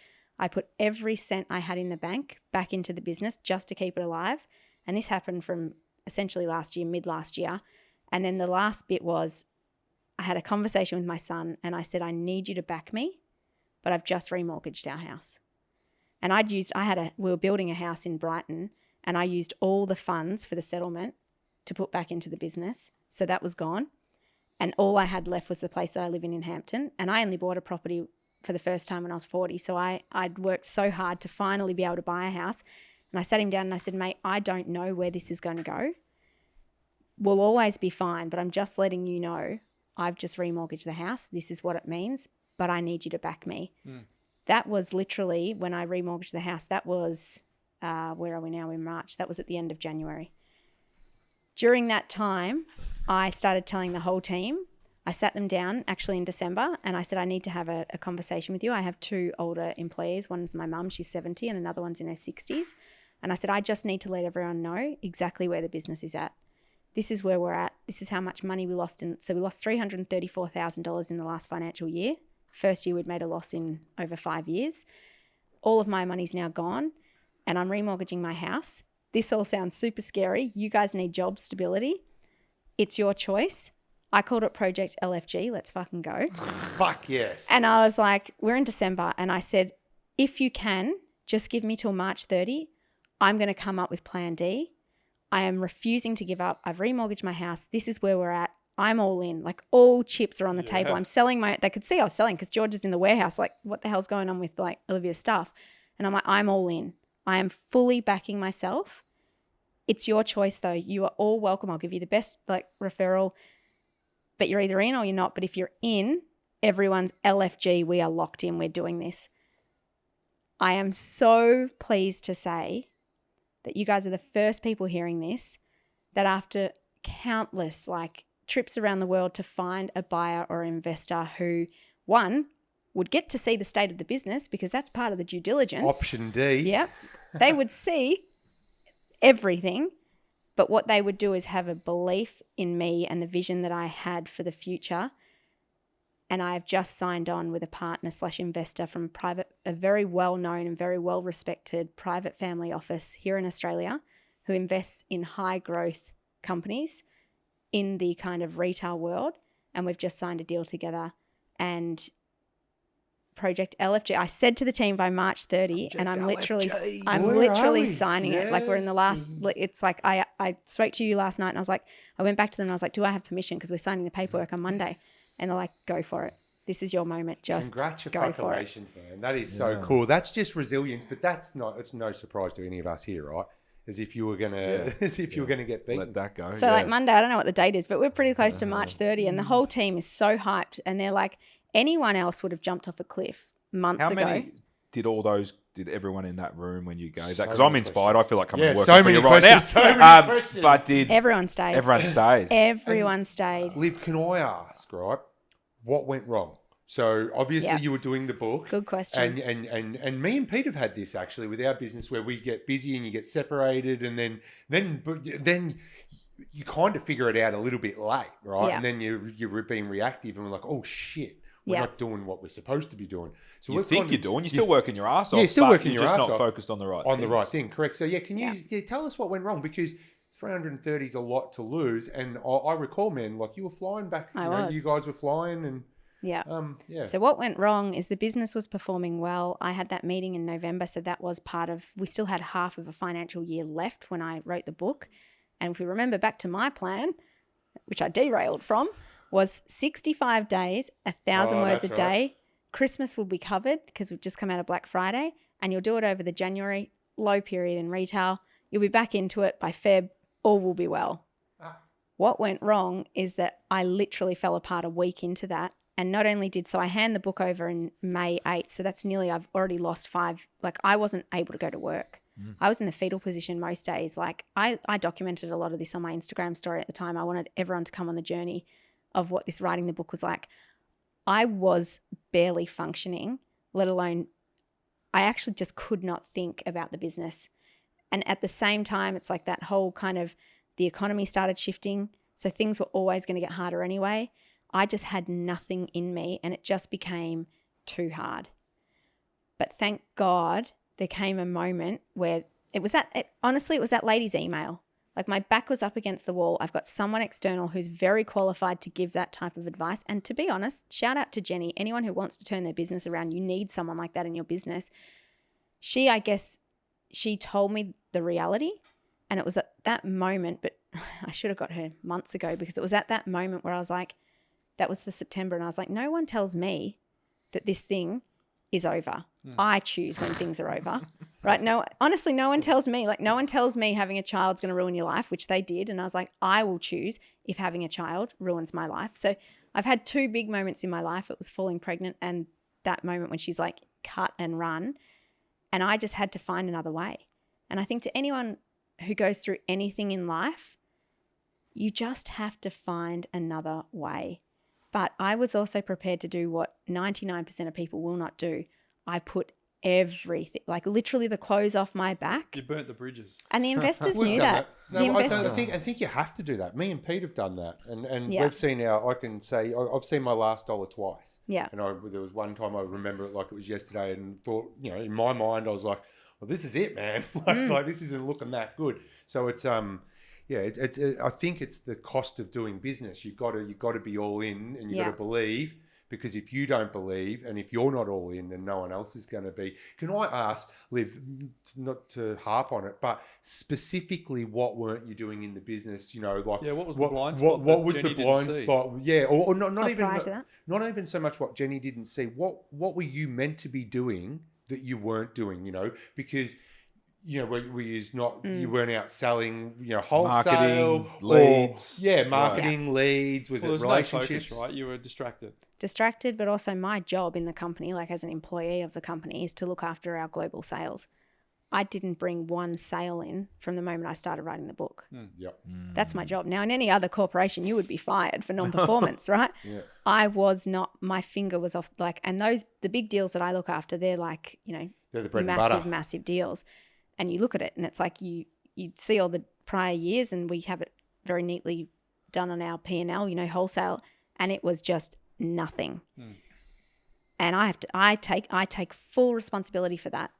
every cent I had in the bank back into the business just to keep it alive. And this happened from essentially mid last year. And then the last bit was, I had a conversation with my son and I said, I need you to back me, but I've just remortgaged our house. And we were building a house in Brighton, and I used all the funds for the settlement to put back into the business. So that was gone. And all I had left was the place that I live in Hampton. And I only bought a property for the first time when I was 40. So I'd worked so hard to finally be able to buy a house. And I sat him down and I said, mate, I don't know where this is going to go. We'll always be fine, but I'm just letting you know I've just remortgaged the house. This is what it means, but I need you to back me. That was literally when I remortgaged the house. That was, where are we now, in March? That was at the end of January. During that time, I started telling the whole team. I sat them down actually in December and I said, I need to have a conversation with you. I have two older employees. One's my mum, she's 70, and another one's in her 60s. And I said, I just need to let everyone know exactly where the business is at. This is where we're at. This is how much money we lost. So we lost $334,000 in the last financial year. First year we'd made a loss in over 5 years. All of my money's now gone and I'm remortgaging my house. This all sounds super scary. You guys need job stability. It's your choice. I called it Project LFG. Let's fucking go. Fuck yes. And I was like, we're in December. And I said, if you can, just give me till March 30. I'm going to come up with plan D. I am refusing to give up. I've remortgaged my house. This is where we're at. I'm all in. Like, all chips are on the table. I'm selling they could see I was selling because George is in the warehouse. Like, what the hell's going on with like Olivia's stuff? And I'm like, I'm all in. I am fully backing myself. It's your choice though. You are all welcome. I'll give you the best like referral, but you're either in or you're not. But if you're in, everyone's LFG. We are locked in. We're doing this. I am so pleased to say that you guys are the first people hearing this, that after countless like trips around the world to find a buyer or investor who, one, would get to see the state of the business because that's part of the due diligence. Option D. Yep. They would see everything, but what they would do is have a belief in me and the vision that I had for the future. And I have just signed on with a partner / investor from a very well-known and very well-respected private family office here in Australia who invests in high growth companies in the kind of retail world. And we've just signed a deal together. And Project LFG, I said to the team by March 30, and I'm literally signing it. Like, we're in the last, it's like I spoke to you last night and I was like, I went back to them and I was like, do I have permission? Because we're signing the paperwork on Monday. And they're like, go for it. This is your moment. Just go for it. Congratulations, man. That is so cool. That's just resilience, but it's no surprise to any of us here, right? As if you were gonna get beaten. Let that go. So like Monday, I don't know what the date is, but we're pretty close to March 30, and the whole team is so hyped. And they're like, anyone else would have jumped off a cliff months ago. How many did everyone in that room when you gave that? Because So I'm many inspired. questions. I feel like coming to work so for many you right now. questions, so many questions. But did Everyone stayed. everyone stayed? Everyone stayed. Liv, can I ask, right? What went wrong? So obviously you were doing the book. Good question. And me and Pete have had this actually with our business where we get busy and you get separated and then you kind of figure it out a little bit late, right? Yeah. And then you're being reactive and we're like, oh shit, we're not doing what we're supposed to be doing. So You think you're doing? You're still working your ass off. Yeah, still but working you're your just ass not off focused on the right the right things. thing. Correct. So can you tell us what went wrong? Because 330 is a lot to lose. And I recall, man, like you were flying back. You guys were flying and. Yeah. Yeah. So what went wrong is the business was performing well. I had that meeting in November, so that was part of, we still had half of a financial year left when I wrote the book. And if we remember back to my plan, which I derailed from, was 65 days, 1,000 words a day. Right. Christmas will be covered because we've just come out of Black Friday, and you'll do it over the January low period in retail. You'll be back into it by Feb. All will be well. What went wrong is that I literally fell apart a week into that. And not only so I hand the book over in May 8th. So that's nearly, I've already lost 5. Like I wasn't able to go to work. I was in the fetal position most days. Like I documented a lot of this on my Instagram story at the time. I wanted everyone to come on the journey of what this writing the book was like. I was barely functioning, let alone I actually just could not think about the business. And at the same time, it's like that whole kind of the economy started shifting. So things were always going to get harder anyway. I just had nothing in me and it just became too hard. But thank God there came a moment where it was that lady's email. Like my back was up against the wall. I've got someone external who's very qualified to give that type of advice. And to be honest, shout out to Jenny. Anyone who wants to turn their business around, you need someone like that in your business. She told me the reality. And it was at that moment, but I should have got her months ago because it was at that moment where I was like, that was the September. And I was like, no one tells me that this thing is over. I choose when things are over, right? No, honestly, no one tells me. Like no one tells me having a child's going to ruin your life, which they did. And I was like, I will choose if having a child ruins my life. So I've had 2 big moments in my life. It was falling pregnant and that moment when she's like, cut and run. And I just had to find another way. And I think to anyone who goes through anything in life, you just have to find another way. But I was also prepared to do what 99% of people will not do. I put everything, like literally the clothes off my back. You burnt the bridges. And the investors We've knew done that. No, The I investors. think you have to do that. Me and Pete have done that, and Yeah. we've seen I can say I've seen my last dollar twice. Yeah. And there was one time I remember it like it was yesterday, and thought, in my mind I was like, well, this is it, man. like this isn't looking that good. So it's I think it's the cost of doing business. You've got to be all in, and you've got to believe. Because if you don't believe and if you're not all in, then no one else is going to be. Can I ask, Liv, not to harp on it, but specifically what weren't you doing in the business? What was the blind spot? What was the blind spot? Yeah, or not even so much what Jenny didn't see. What were you meant to be doing that you weren't doing? Because you weren't out selling, wholesale, marketing, leads. Marketing, leads. Was it relationships? No focus, right? You were distracted. Distracted, but also my job in the company, like as an employee of the company, is to look after our global sales. I didn't bring one sale in from the moment I started writing the book. Yep. That's my job. Now, in any other corporation, you would be fired for non-performance, right? Yeah. I was not. My finger was off. And the big deals that I look after, they're like, they're the bread and butter. Massive deals. And you look at it and it's like you see all the prior years and we have it very neatly done on our P&L, wholesale, and it was just nothing. And I take full responsibility for that.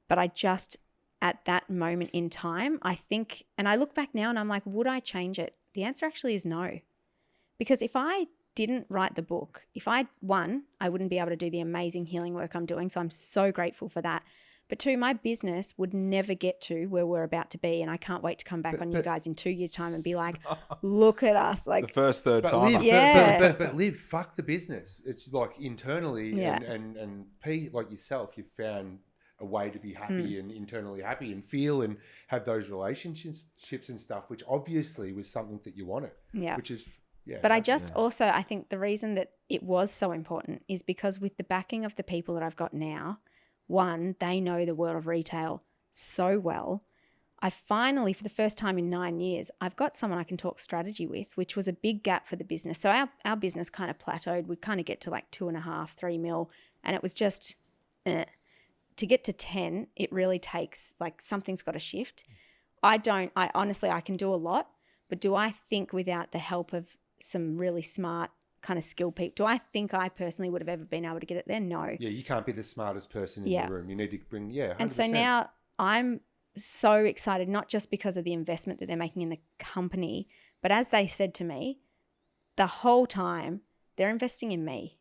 But I just, at that moment in time, I think, and I look back now and I'm like, would I change it? The answer actually is no. Because if I didn't write the book, I wouldn't be able to do the amazing healing work I'm doing. So I'm so grateful for that. But 2, my business would never get to where we're about to be. And I can't wait to come back on you guys in 2 years' time and be like, look at us. Like The first, third But time. Liv, but Liv, fuck the business. It's like internally and Pete, like yourself, you've found a way to be happy and internally happy and feel and have those relationships and stuff, which obviously was something that you wanted. Yeah. Which is, But I think the reason that it was so important is because with the backing of the people that I've got now, one, they know the world of retail so well. I finally, for the first time in 9 years, I've got someone I can talk strategy with, which was a big gap for the business. So our business kind of plateaued. We'd kind of get to like 2.5, 3 mil. And it was just, to get to 10, it really takes, like something's got to shift. I honestly, I can do a lot, but do I think without the help of some really smart kind of skill people, do I think I personally would have ever been able to get it there? No. Yeah, you can't be the smartest person in the room. You need to bring, 100%. And so now I'm so excited, not just because of the investment that they're making in the company, but as they said to me, the whole time they're investing in me.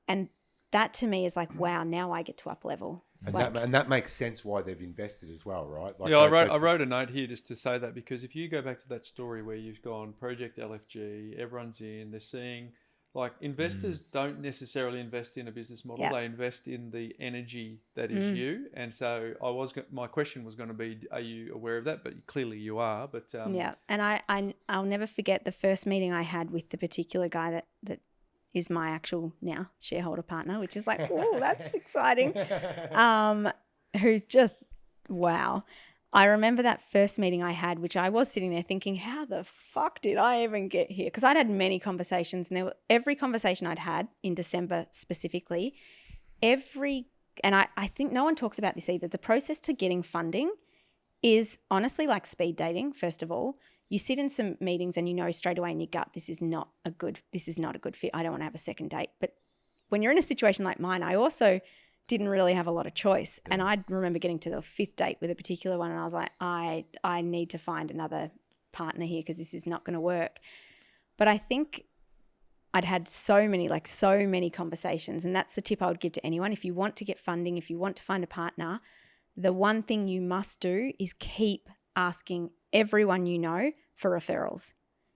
And that to me is like, wow, now I get to up level. And that makes sense why they've invested as well, right? Like I wrote a note here just to say that, because if you go back to that story where you've gone Project LFG, everyone's in, they're seeing Like investors don't necessarily invest in a business model. Yeah. They invest in the energy that is you. And so my question was going to be, are you aware of that? But clearly you are. But Yeah. And I'll never forget the first meeting I had with the particular guy that is my actual now shareholder partner, which is like, oh, that's exciting. Who's just, wow. I remember that first meeting I had, which I was sitting there thinking, how the fuck did I even get here? Because I'd had many conversations, and every conversation I'd had in December specifically, and I think no one talks about this either, the process to getting funding is honestly like speed dating. First of all, you sit in some meetings and you know straight away in your gut, this is not a good fit. I don't want to have a second date. But when you're in a situation like mine, I also didn't really have a lot of choice. And I remember getting to the 5th date with a particular one, and I was like, I need to find another partner here because this is not going to work. But I think I'd had so many conversations, and that's the tip I would give to anyone. If you want to get funding, if you want to find a partner, the one thing you must do is keep asking everyone you know for referrals.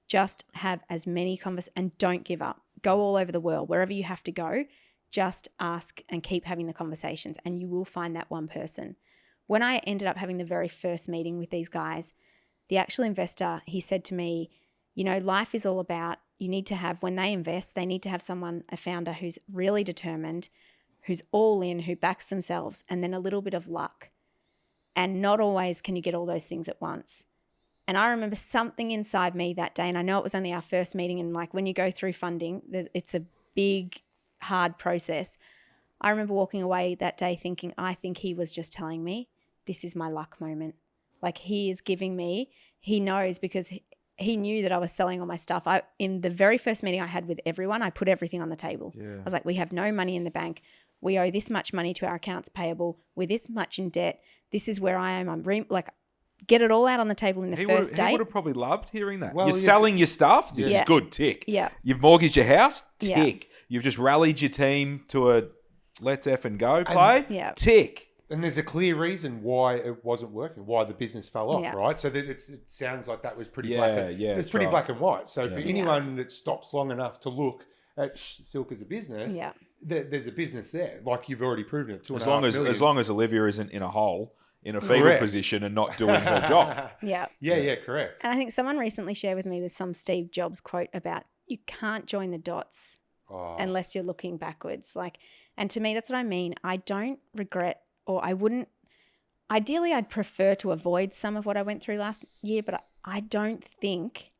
Just have as many conversations and don't give up. Go all over the world, wherever you have to go. Just ask and keep having the conversations, and you will find that one person. When I ended up having the very first meeting with these guys, the actual investor, he said to me, you know, life is all about, you need to have, when they invest, they need to have a founder who's really determined, who's all in, who backs themselves, and then a little bit of luck. And not always can you get all those things at once. And I remember something inside me that day, and I know it was only our first meeting, and like when you go through funding, it's a big, hard process. I remember walking away that day thinking, I think he was just telling me, this is my luck moment. Like he is giving me, he knows, because he knew that I was selling all my stuff. In the very first meeting I had with everyone, I put everything on the table. Yeah. I was like, we have no money in the bank. We owe this much money to our accounts payable. We're this much in debt. This is where I am. Get it all out on the table in the first date. He would have probably loved hearing that. Well, you're selling your stuff. This is good. Tick. Yeah. You've mortgaged your house. Tick. Yeah. You've just rallied your team to a let's effing go play. Yeah. Tick. And there's a clear reason why it wasn't working, why the business fell off, right? So that it sounds like that was pretty black and white. So for anyone that stops long enough to look at Silk as a business, there's a business there. Like you've already proven it. As long as Olivia isn't in a hole, in a fetal position and not doing her job. Yeah, correct. And I think someone recently shared with me there's some Steve Jobs quote about you can't join the dots unless you're looking backwards. And to me, that's what I mean. I don't regret, or I wouldn't, ideally I'd prefer to avoid some of what I went through last year, but I don't think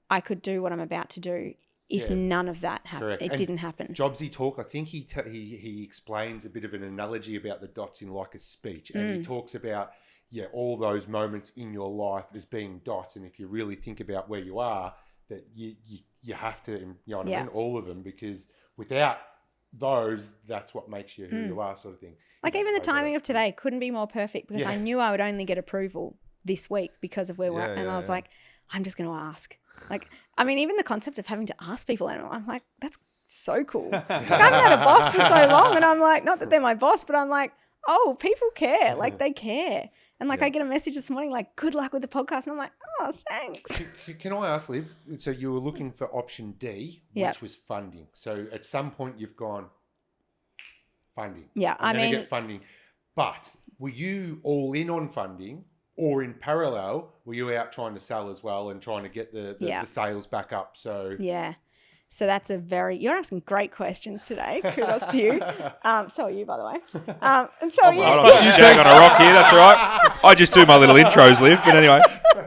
I could do what I'm about to do if none of that happened. It didn't happen. Jobsy talk, I think he explains a bit of an analogy about the dots in like a speech, and he talks about all those moments in your life as being dots, and if you really think about where you are, that you have to, you know what I mean, all of them, because without those, that's what makes you who you are, sort of thing. Like even the timing of today couldn't be more perfect, because I knew I would only get approval this week because of where we're at, and I was like, I'm just going to ask. Like, I mean, even the concept of having to ask people, and I'm like, that's so cool. Like, I haven't had a boss for so long, and I'm like, not that they're my boss, but I'm like, oh, people care. Like, they care. And like, I get a message this morning, like, good luck with the podcast. And I'm like, oh, thanks. Can I ask, Liv, so you were looking for option D, which was funding. So at some point you've gone, funding. Yeah, I'm going to get funding. But were you all in on funding? Or in parallel, were you out trying to sell as well and trying to get the sales back up? So So that's you're asking great questions today. Kudos to you. So are you, by the way. And so are you. I'm not shag on a rock here, that's all right. I just do my little intros, Liv. But anyway,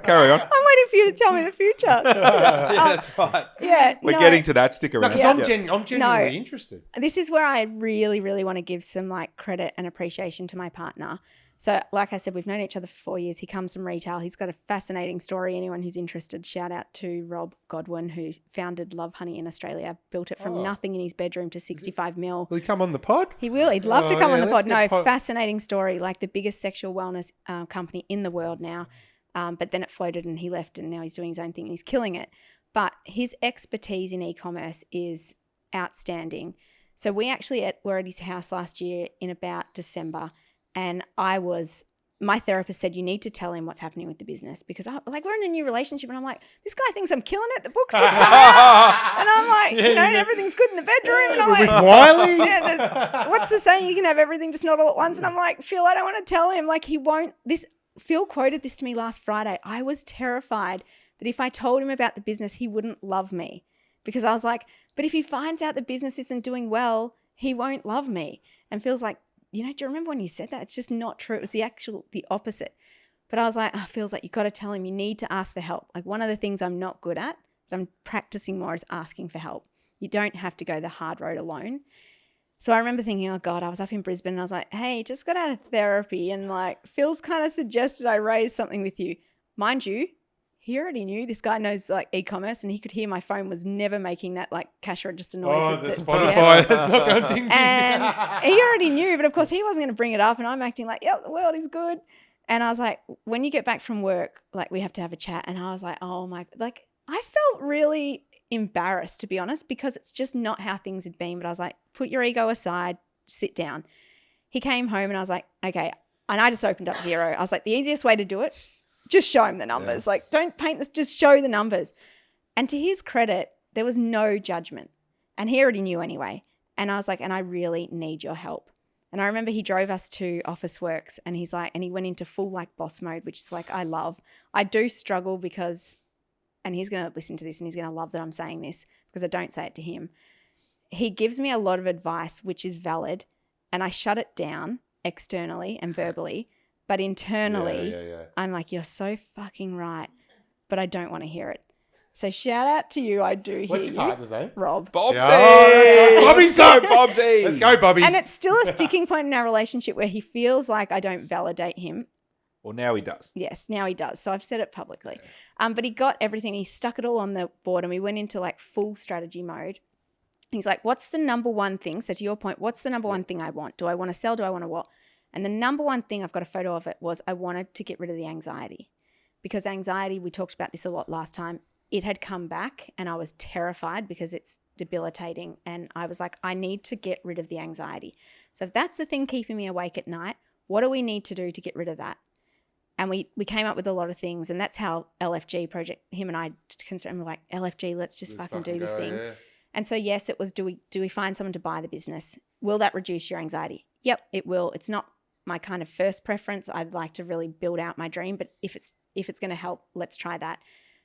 carry on. I'm waiting for you to tell me the future. That's right. Yeah. We're getting to that. Stick around. Because I'm genuinely interested. This is where I really, really want to give some credit and appreciation to my partner. So like I said, we've known each other for 4 years. He comes from retail. He's got a fascinating story. Anyone who's interested, shout out to Rob Godwin, who founded Love Honey in Australia, built it from nothing in his bedroom to 65 mil. Will he come on the pod? He will. He'd love to come on the pod. No, fascinating story, like the biggest sexual wellness company in the world now. But then it floated and he left, and now he's doing his own thing and he's killing it. But his expertise in e-commerce is outstanding. So we actually were at his house last year in about December, and I was my therapist said, you need to tell him what's happening with the business because we're in a new relationship and I'm like, this guy thinks I'm killing it. The book's just come out. And I'm like, everything's good in the bedroom. And I'm like, Wiley? what's the saying? You can have everything, just not all at once. And I'm like, Phil, I don't want to tell him. Like he won't, Phil quoted this to me last Friday. I was terrified that if I told him about the business, he wouldn't love me because I was like, but if he finds out the business isn't doing well, he won't love me. And Phil's like, do you remember when you said that? It's just not true. It was the opposite. But I was like, feels like you got to tell him you need to ask for help. Like one of the things I'm not good at, but I'm practicing more is asking for help. You don't have to go the hard road alone. So I remember thinking, oh God, I was up in Brisbane and I was like, hey, just got out of therapy and like Phil's kind of suggested I raise something with you. Mind you, he already knew. This guy knows like e-commerce and he could hear my phone was never making that like cash register noise. Oh, the Spotify. That's not going ding ding. And he already knew, but of course he wasn't going to bring it up and I'm acting like, the world is good. And I was like, when you get back from work, like we have to have a chat. And I was like, oh my, like I felt really embarrassed to be honest because it's just not how things had been. But I was like, put your ego aside, sit down. He came home and I was like, okay. And I just opened up Xero. I was like, the easiest way to do it, just show him the numbers. Yeah. Like, don't paint this, just show the numbers. And to his credit, there was no judgment. And he already knew anyway. And I was like, and I really need your help. And I remember he drove us to Officeworks and he's like, and he went into full like boss mode, which is like, I love. I do struggle because, and he's going to listen to this and he's going to love that I'm saying this because I don't say it to him. He gives me a lot of advice, which is valid. And I shut it down externally and verbally. But internally, I'm like, you're so fucking right, but I don't want to hear it. So shout out to you. I do hear you. What's your partner's name? Rob. Bobsy. Bobby Soap. Bobsy. Let's go, Bobby. And it's still a sticking point in our relationship where he feels like I don't validate him. Well, now he does. Yes, now he does. So I've said it publicly. But he got everything. He stuck it all on the board and we went into like full strategy mode. He's like, what's the number one thing? So to your point, what's the number one thing I want? Do I want to sell? Do I want to what? And the number one thing, I've got a photo of it, was I wanted to get rid of the anxiety. Because anxiety, we talked about this a lot last time, it had come back and I was terrified because it's debilitating. And I was like, I need to get rid of the anxiety. So if that's the thing keeping me awake at night, what do we need to do to get rid of that? And we came up with a lot of things. And that's how LFG project, him and I were like, LFG, let's just fucking do this thing. Yeah. And so, yes, it was, do we find someone to buy the business? Will that reduce your anxiety? Yep, it will. It's not my kind of first preference. I'd like to really build out my dream, but if it's going to help, let's try that.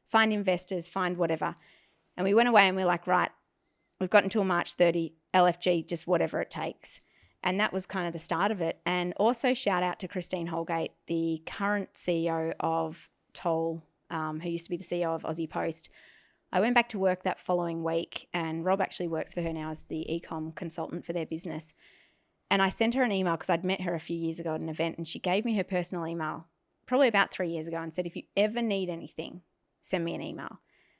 Find investors, find whatever. And we went away and we're like, right, we've got until March 30, LFG, just whatever it takes. And that was kind of the start of it. And also shout out to Christine Holgate, the current CEO of Toll, who used to be the CEO of Aussie Post. I went back to work that following week and Rob actually works for her now as the e-com consultant for their business. And I sent her an email because I'd met her a few years ago at an event and she gave me her personal email probably about 3 years ago and said, if you ever need anything, send me an email.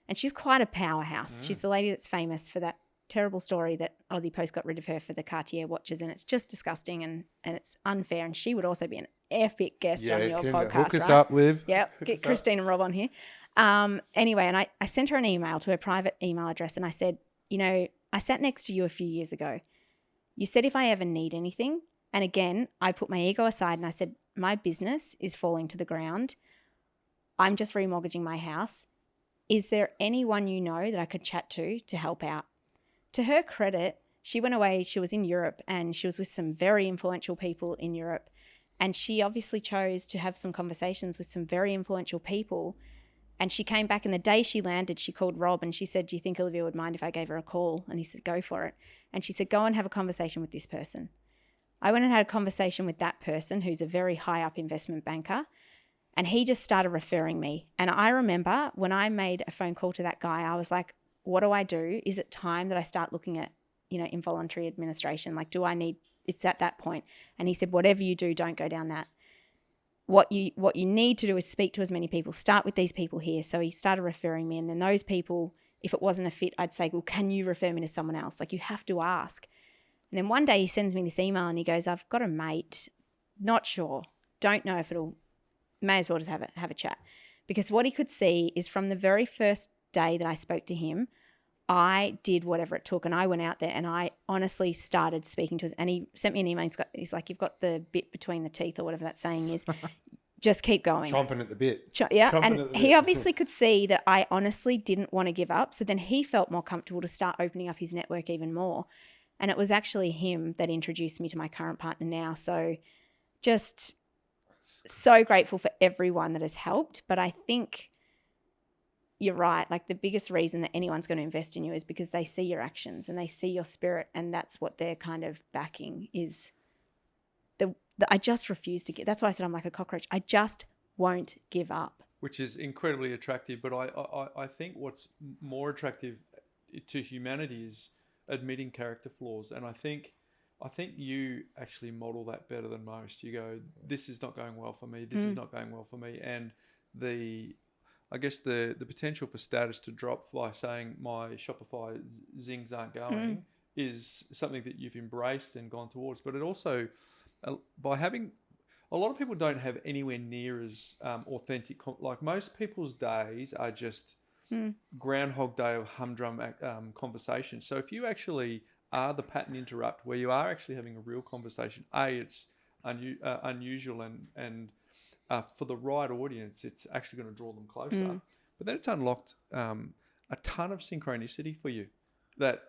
And she's quite a powerhouse. She's the lady that's famous for that terrible story that Aussie Post got rid of her for the Cartier watches, and it's just disgusting and it's unfair. And she would also be an epic guest on your podcast. Hook us up, Liv. Yep, get Christine and Rob on here. Anyway, and I sent her an email to her private email address and I said, I sat next to you a few years ago. You said if I ever need anything, and again, I put my ego aside and I said, my business is falling to the ground. I'm just remortgaging my house. Is there anyone you know that I could chat to help out? To her credit, she went away, she was in Europe and she was with some very influential people in Europe. And she obviously chose to have some conversations with some very influential people. And she came back and the day she landed, she called Rob and she said, do you think Olivia would mind if I gave her a call? And he said, go for it. And she said, go and have a conversation with this person. I went and had a conversation with that person who's a very high up investment banker. And he just started referring me. And I remember when I made a phone call to that guy, I was like, what do I do? Is it time that I start looking at, involuntary administration? Like, it's at that point. And he said, whatever you do, don't go down that. What you need to do is speak to as many people. Start with these people here. So he started referring me. And then those people, if it wasn't a fit, I'd say, well, can you refer me to someone else? Like, you have to ask. And then one day he sends me this email and he goes, I've got a mate, not sure, don't know if may as well just have a chat. Because what he could see is from the very first day that I spoke to him, I did whatever it took and I went out there and I honestly started speaking to us. And he sent me an email. He's like, you've got the bit between the teeth or whatever that saying is. just keep going. Chomping at the bit. Yeah, Chomping and at the he bit. obviously could see that I honestly didn't want to give up. So then he felt more comfortable to start opening up his network even more. And it was actually him that introduced me to my current partner now. So just so grateful for everyone that has helped. But I think you're right. Like, the biggest reason that anyone's going to invest in you is because they see your actions and they see your spirit, and that's what they're kind of backing is I just refuse to give. That's why I said I'm like a cockroach. I just won't give up. Which is incredibly attractive. But I think what's more attractive to humanity is admitting character flaws. And I think you actually model that better than most. You go, this is not going well for me. This is not going well for me. And I guess the potential for status to drop by saying my Shopify zings aren't going is something that you've embraced and gone towards. But it also, by having, a lot of people don't have anywhere near as authentic, like most people's days are just Groundhog Day of humdrum conversations. So if you actually are the pattern interrupt where you are actually having a real conversation, it's unusual and for the right audience, it's actually going to draw them closer. But then it's unlocked a ton of synchronicity for you. That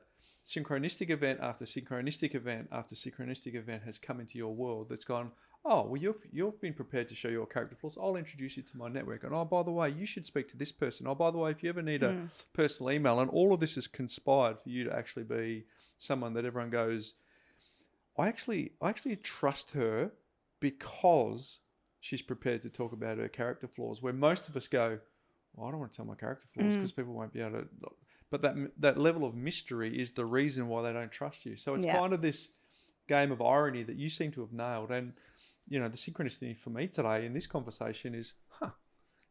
synchronistic event after synchronistic event after synchronistic event has come into your world that's gone, oh, well, you've been prepared to show your character flaws. I'll introduce you to my network. And, oh, by the way, you should speak to this person. Oh, by the way, if you ever need a personal email, and all of this is conspired for you to actually be someone that everyone goes, I actually trust her because she's prepared to talk about her character flaws, where most of us go, well, I don't want to tell my character flaws because people won't be able to. But that level of mystery is the reason why they don't trust you. So it's kind of this game of irony that you seem to have nailed. And, you know, the synchronicity for me today in this conversation is,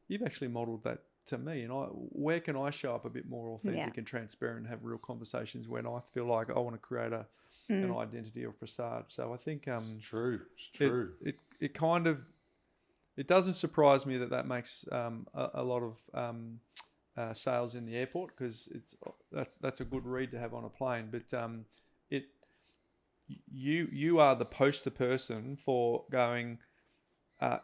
you've actually modeled that to me. And where can I show up a bit more authentic and transparent and have real conversations when I feel like I want to create an identity or facade. So I think it's true. It's true. It kind of, it doesn't surprise me that makes a lot of sales in the airport, because that's a good read to have on a plane. But you are the poster person for going,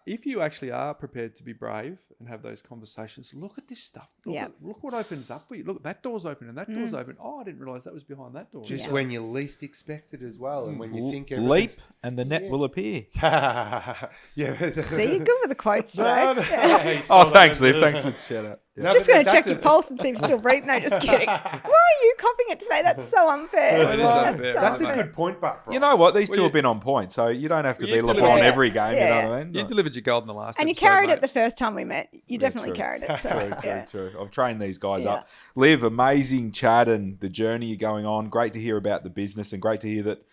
if you actually are prepared to be brave and have those conversations, look at this stuff. Look what opens up for you. Look, that door's open and that door's open. Oh, I didn't realise that was behind that door. Just when you least expect it as well, and when you think leap and the net will appear. Yeah. See, you're good with the quotes today. Oh, thanks, Liv. Thanks for the shout out. No, Just going to check that's your pulse and see if you're still breathing. No, just kidding. Why are you copying it today? That's so unfair. It is unfair. so That's a unfair. good point, but You know what? These two have been on point, so you don't have to be you LeBron delivered- every game. You know Yeah. what I mean? You delivered your gold in the last And you episode, carried mate. it the first time we met. You definitely true. carried it. So, yeah. True. I've trained these guys Yeah. up. Liv, amazing chat and the journey you're going on. Great to hear about the business and great to hear that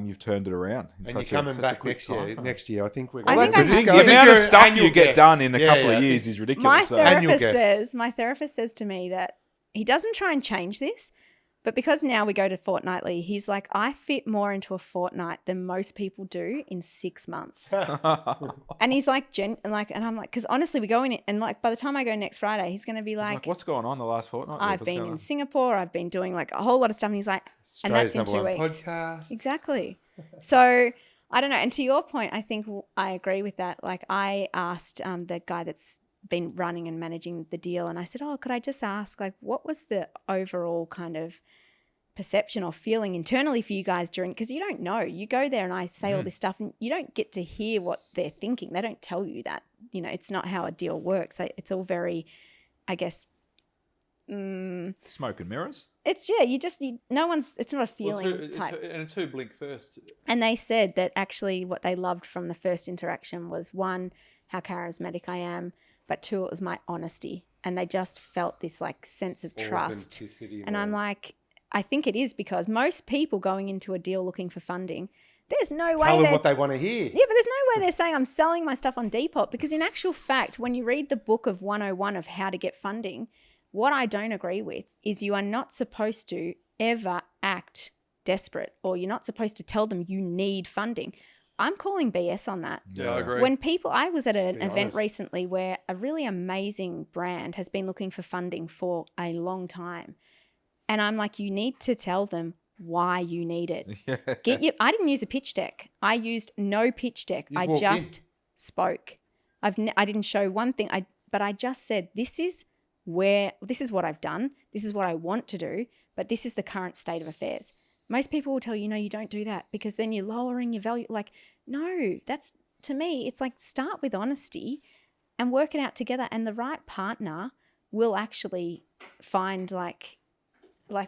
you've turned it around. And you're coming back next year. Next year, I think we're. I going think That's I the have to. amount of Your stuff annual you get guest. done in a couple Yeah, of I years think- is ridiculous. My So- Annual guest. therapist says to me that he doesn't try and change this, but because now we go to fortnightly, he's like, I fit more into a fortnight than most people do in 6 months. And he's like, and I'm like, because honestly, we go in and like by the time I go next Friday, he's going to be It's like, like, what's going on the last fortnight? Liv? I've What's been going in on? Singapore, I've been doing like a whole lot of stuff, and he's like, and that's in 2 Australia's weeks. #1 podcast. Exactly. So I don't know. And to your point, I think I agree with that. Like I asked the guy that's been running and managing the deal, and I said, oh, could I just ask, like, what was the overall kind of perception or feeling internally for you guys during, because you don't know. You go there and I say all this stuff and you don't get to hear what they're thinking. They don't tell you that. You know, it's not how a deal works. It's all very, I guess, Smoke and mirrors. it's no one's, it's not a feeling type. And it's who blinked first. And they said that actually what they loved from the first interaction was, one, how charismatic I am, but two, it was my honesty. And they just felt this like sense of trust. Authenticity, And man. I'm like, I think it is because most people going into a deal looking for funding, there's no way Tell them they're what they want to hear. yeah, but there's no way they're saying I'm selling my stuff on Depop, because in actual fact, when you read the book of 101 of how to get funding, what I don't agree with is you are not supposed to ever act desperate, or you're not supposed to tell them you need funding. I'm calling BS on that. Yeah, I agree. When people, I was at an be event honest. recently where a really amazing brand has been looking for funding for a long time. And I'm like, you need to tell them why you need it. I didn't use a pitch deck. I used no pitch deck. You I walked just in. spoke. I didn't show one thing. But I just said, this is what I've done. This is what I want to do, but this is the current state of affairs. Most people will tell you, no, you don't do that because then you're lowering your value. Like, no, that's, to me, it's like start with honesty and work it out together. And the right partner will actually find like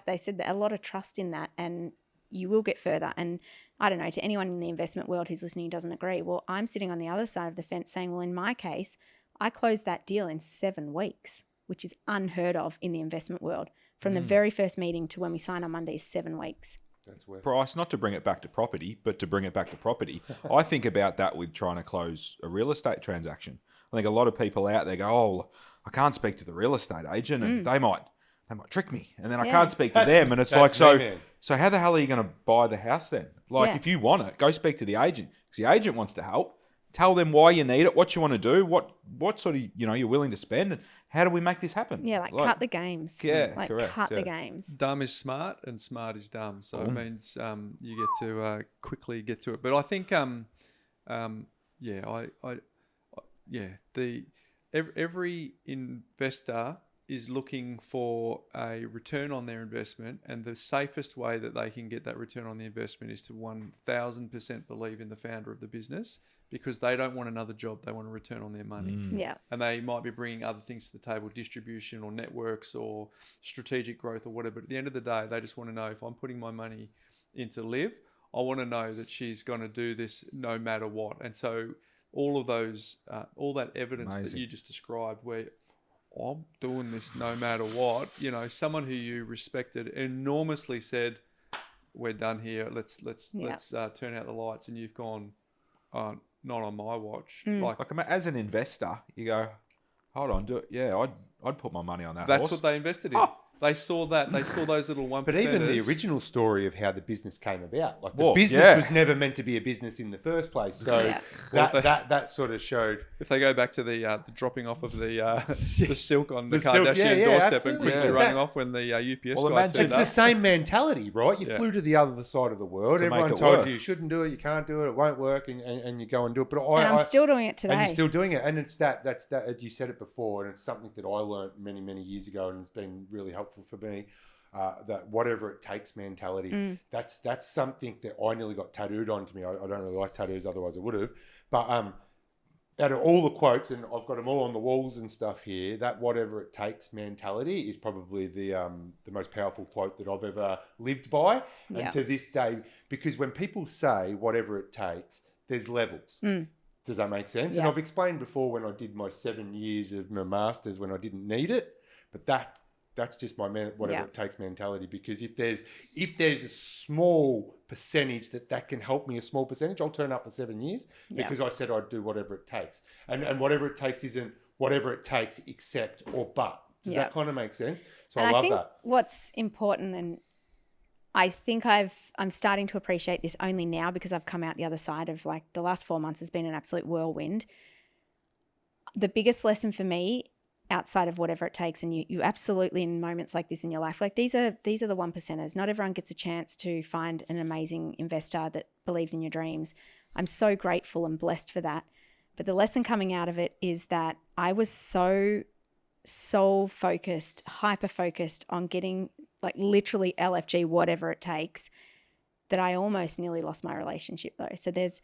they said, a lot of trust in that, and you will get further. And I don't know, to anyone in the investment world who's listening who doesn't agree, well, I'm sitting on the other side of the fence saying, well, in my case, I closed that deal in 7 weeks, which is unheard of in the investment world. From the very first meeting to when we sign on Monday is 7 weeks. That's where. Price, not to bring it back to property, but to bring it back to property. I think about that with trying to close a real estate transaction. I think a lot of people out there go, oh, I can't speak to the real estate agent and they might trick me. And then I can't speak to them. And it's like, so how the hell are you going to buy the house then? Like, if you want it, go speak to the agent because the agent wants to help. Tell them why you need it, what you want to do, what sort of, you're willing to spend, and how do we make this happen? Yeah, like cut the games. Yeah, like correct. Cut the games. Dumb is smart and smart is dumb. So it means you get to quickly get to it. But I think, every investor is looking for a return on their investment, and the safest way that they can get that return on the investment is to 1000% believe in the founder of the business, because they don't want another job. They want a return on their money. Yeah. And they might be bringing other things to the table, distribution or networks or strategic growth or whatever. But at the end of the day, they just want to know, if I'm putting my money into Liv, I want to know that she's going to do this no matter what. And so all of those, all that evidence that you just described, where I'm doing this no matter what, someone who you respected enormously said, we're done here. Let's turn out the lights. And you've gone, not on my watch. Like as an investor, you go, hold on, do it. Yeah, I'd put my money on that. That's horse. what they invested in. They saw that. They saw those little 1%. But even the original story of how the business came about, like the business was never meant to be a business in the first place. So that sort of showed. If they go back to the dropping off of the silk on the Kardashian doorstep and quickly running off when the UPS guys turned it's up. the same mentality, right? You flew to the other side of the world. Everyone told you shouldn't do it, you can't do it, it won't work, and you go and do it. But I'm still doing it today. And you're still doing it, and it's that's that. You said it before, and it's something that I learned many years ago, and it's been really helpful for me. That whatever it takes mentality. That's something that I nearly got tattooed onto me. I don't really like tattoos, otherwise I would have. But out of all the quotes, and I've got them all on the walls and stuff here, that whatever it takes mentality is probably the most powerful quote that I've ever lived by, and to this day. Because when people say whatever it takes, there's levels. Does that make sense? And I've explained before when I did my 7 years of my masters when I didn't need it, but that's just my whatever it takes mentality. Because if there's a small percentage that can help me, a small percentage, I'll turn up for 7 years because I said I'd do whatever it takes. And whatever it takes isn't whatever it takes except or but. Does that kind of make sense? So I love that. What's important, and I think I'm starting to appreciate this only now because I've come out the other side of, like, the last 4 months has been an absolute whirlwind. The biggest lesson for me, outside of whatever it takes, and you absolutely, in moments like this in your life, like these are the 1%ers. Not everyone gets a chance to find an amazing investor that believes in your dreams. I'm so grateful and blessed for that. But the lesson coming out of it is that I was so focused, hyper focused on getting, like, literally LFG, whatever it takes, that I almost nearly lost my relationship though. So there's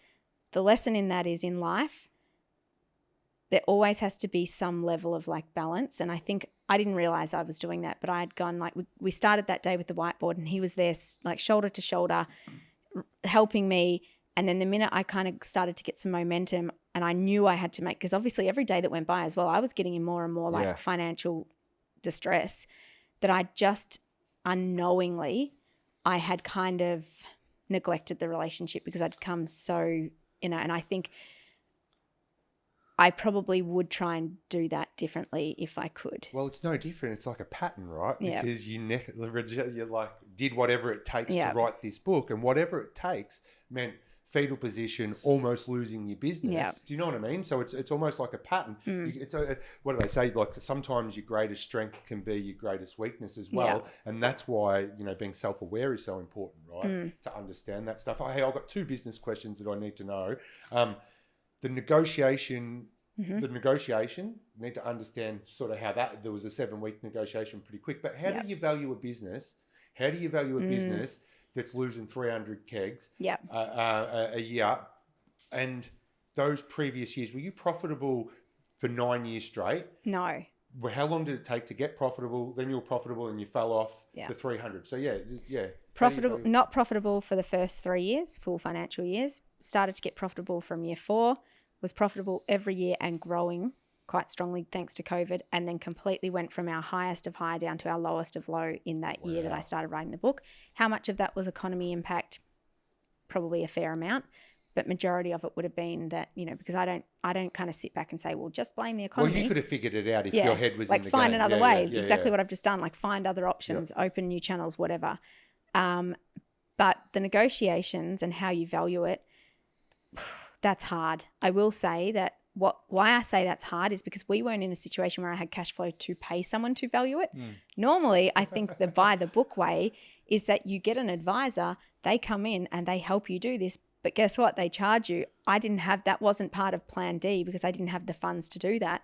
the lesson in that is, in life, there always has to be some level of, like, balance. And I think I didn't realize I was doing that, but I had gone, like, we started that day with the whiteboard and he was there, like, shoulder to shoulder, helping me. And then the minute I kind of started to get some momentum, and I knew I had to make, because obviously every day that went by as well, I was getting in more and more like financial distress, that I just unknowingly, I had kind of neglected the relationship because I'd come so, and I think I probably would try and do that differently if I could. Well, it's no different. It's like a pattern, right? Yeah. Because you like did whatever it takes to write this book, and whatever it takes meant fetal position, almost losing your business. Yeah. Do you know what I mean? So it's almost like a pattern. It's what do they say? Like, sometimes your greatest strength can be your greatest weakness as well, and that's why being self-aware is so important, right? To understand that stuff. Hey, I've got 2 business questions that I need to know. The negotiation the negotiation, you need to understand sort of how there was a 7-week negotiation pretty quick. But how do you value a business? How do you value a business that's losing 300 kegs a year? And those previous years, were you profitable for 9 years straight? No. Well, how long did it take to get profitable? Then you were profitable and you fell off the 300. So yeah. Profitable, not profitable for the first 3 years, full financial years. Started to get profitable from year 4. Was profitable every year and growing quite strongly thanks to COVID, and then completely went from our highest of high down to our lowest of low in that year that I started writing the book. How much of that was economy impact? Probably a fair amount, but majority of it would have been that, because I don't kind of sit back and say, well, just blame the economy. Well, you could have figured it out if your head was in the game. Like find another way. Exactly what I've just done. Like find other options, open new channels, whatever. But the negotiations and how you value it, that's hard. I will say that why I say that's hard is because we weren't in a situation where I had cash flow to pay someone to value it. Normally, I think the buy the book way is that you get an advisor, they come in and they help you do this, but guess what? They charge you. That wasn't part of plan D because I didn't have the funds to do that.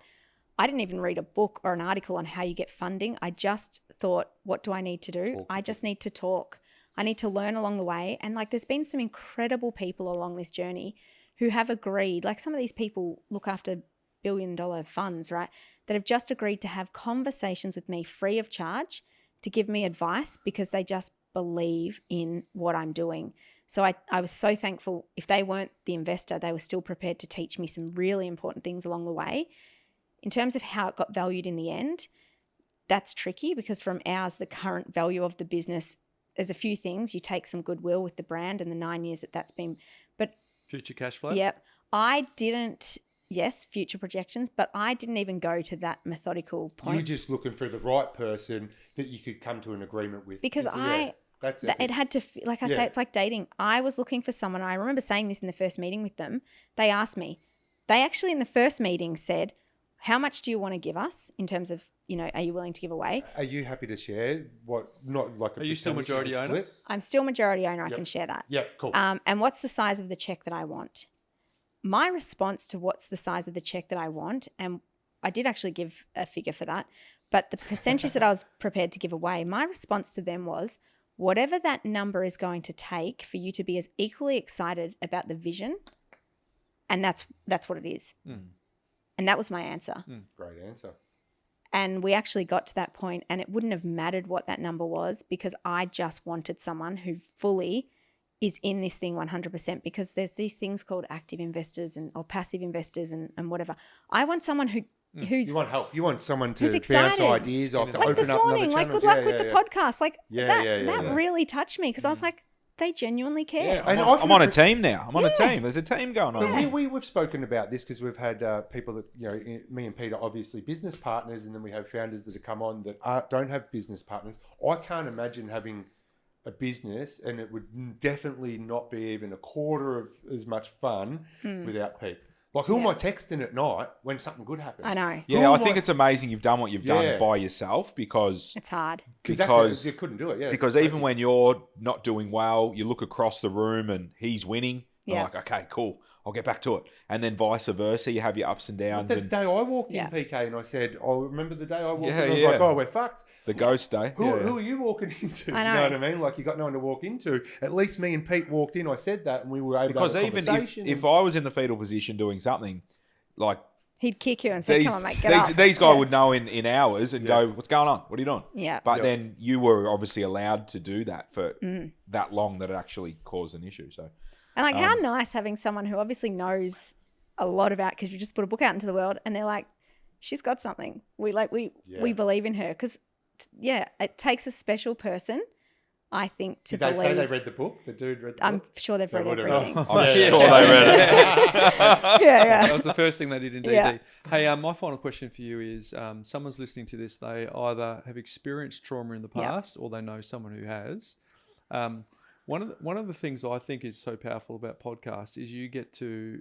I didn't even read a book or an article on how you get funding. I just thought, what do I need to do? I just need to talk. I need to learn along the way. And there's been some incredible people along this journey who have agreed, some of these people look after billion-dollar funds, right, that have just agreed to have conversations with me free of charge to give me advice because they just believe in what I'm doing. So I was so thankful. If they weren't the investor, they were still prepared to teach me some really important things along the way. In terms of how it got valued in the end, that's tricky because from the current value of the business, there's a few things. You take some goodwill with the brand and the 9 years that's been, but future cash flow. Yep. I didn't, future projections, but I didn't even go to that methodical point. You're just looking for the right person that you could come to an agreement with. Because it had to, like I say, it's like dating. I was looking for someone. I remember saying this in the first meeting with them. They asked me, they actually in the first meeting said, how much do you want to give us in terms of, are you willing to give away? Are you happy to share not like a Are you still majority owner? Split? I'm still majority owner. I can share that. Yeah, cool. And what's the size of the check that I want? My response to what's the size of the check that I want, and I did actually give a figure for that, but the percentage that I was prepared to give away, my response to them was, whatever that number is going to take for you to be as equally excited about the vision, and that's what it is. And that was my answer. Great answer. And we actually got to that point and it wouldn't have mattered what that number was because I just wanted someone who fully is in this thing 100% because there's these things called active investors or passive investors and whatever. I want someone who's... You want help. You want someone to bounce ideas off, to open this up morning, another channel. good luck with the podcast. That yeah. really touched me because I was like, they genuinely care. Yeah, I'm on a team now. I'm on a team. There's a team going on. But we've spoken about this because we've had people that, me and Peter, obviously business partners, and then we have founders that have come on that don't have business partners. I can't imagine having a business, and it would definitely not be even a quarter of as much fun without Pete. Who am I texting at night when something good happens? I know. Yeah, I think it's amazing you've done what you've done by yourself because... It's hard. Because you couldn't do it, Because even when you're not doing well, you look across the room and he's winning. Yeah. Like, okay, cool. I'll get back to it. And then vice versa, you have your ups and downs. The day I walked in, PK, and I said, remember the day I walked in? I was yeah. like, oh, we're fucked. The ghost day. Who are you walking into? Do you know what I mean? You got no one to walk into. At least me and Pete walked in. I said that, and we were able to have a conversation. Even if I was in the fetal position doing something, he'd kick you and say, come on, mate, get up. These guys would know in hours and go, what's going on? What are you doing? Yeah. But then you were obviously allowed to do that for that long that it actually caused an issue. So, and how nice having someone who obviously knows a lot about, because you just put a book out into the world and they're like, she's got something. We believe in her because, it takes a special person, I think, to believe. Did they say they read the book? The dude read the book? I'm sure they've read everything. I'm sure they read it. That was the first thing they did in DD. Yeah. Hey, my final question for you is, someone's listening to this, they either have experienced trauma in the past or they know someone who has. One of the things I think is so powerful about podcasts is you get to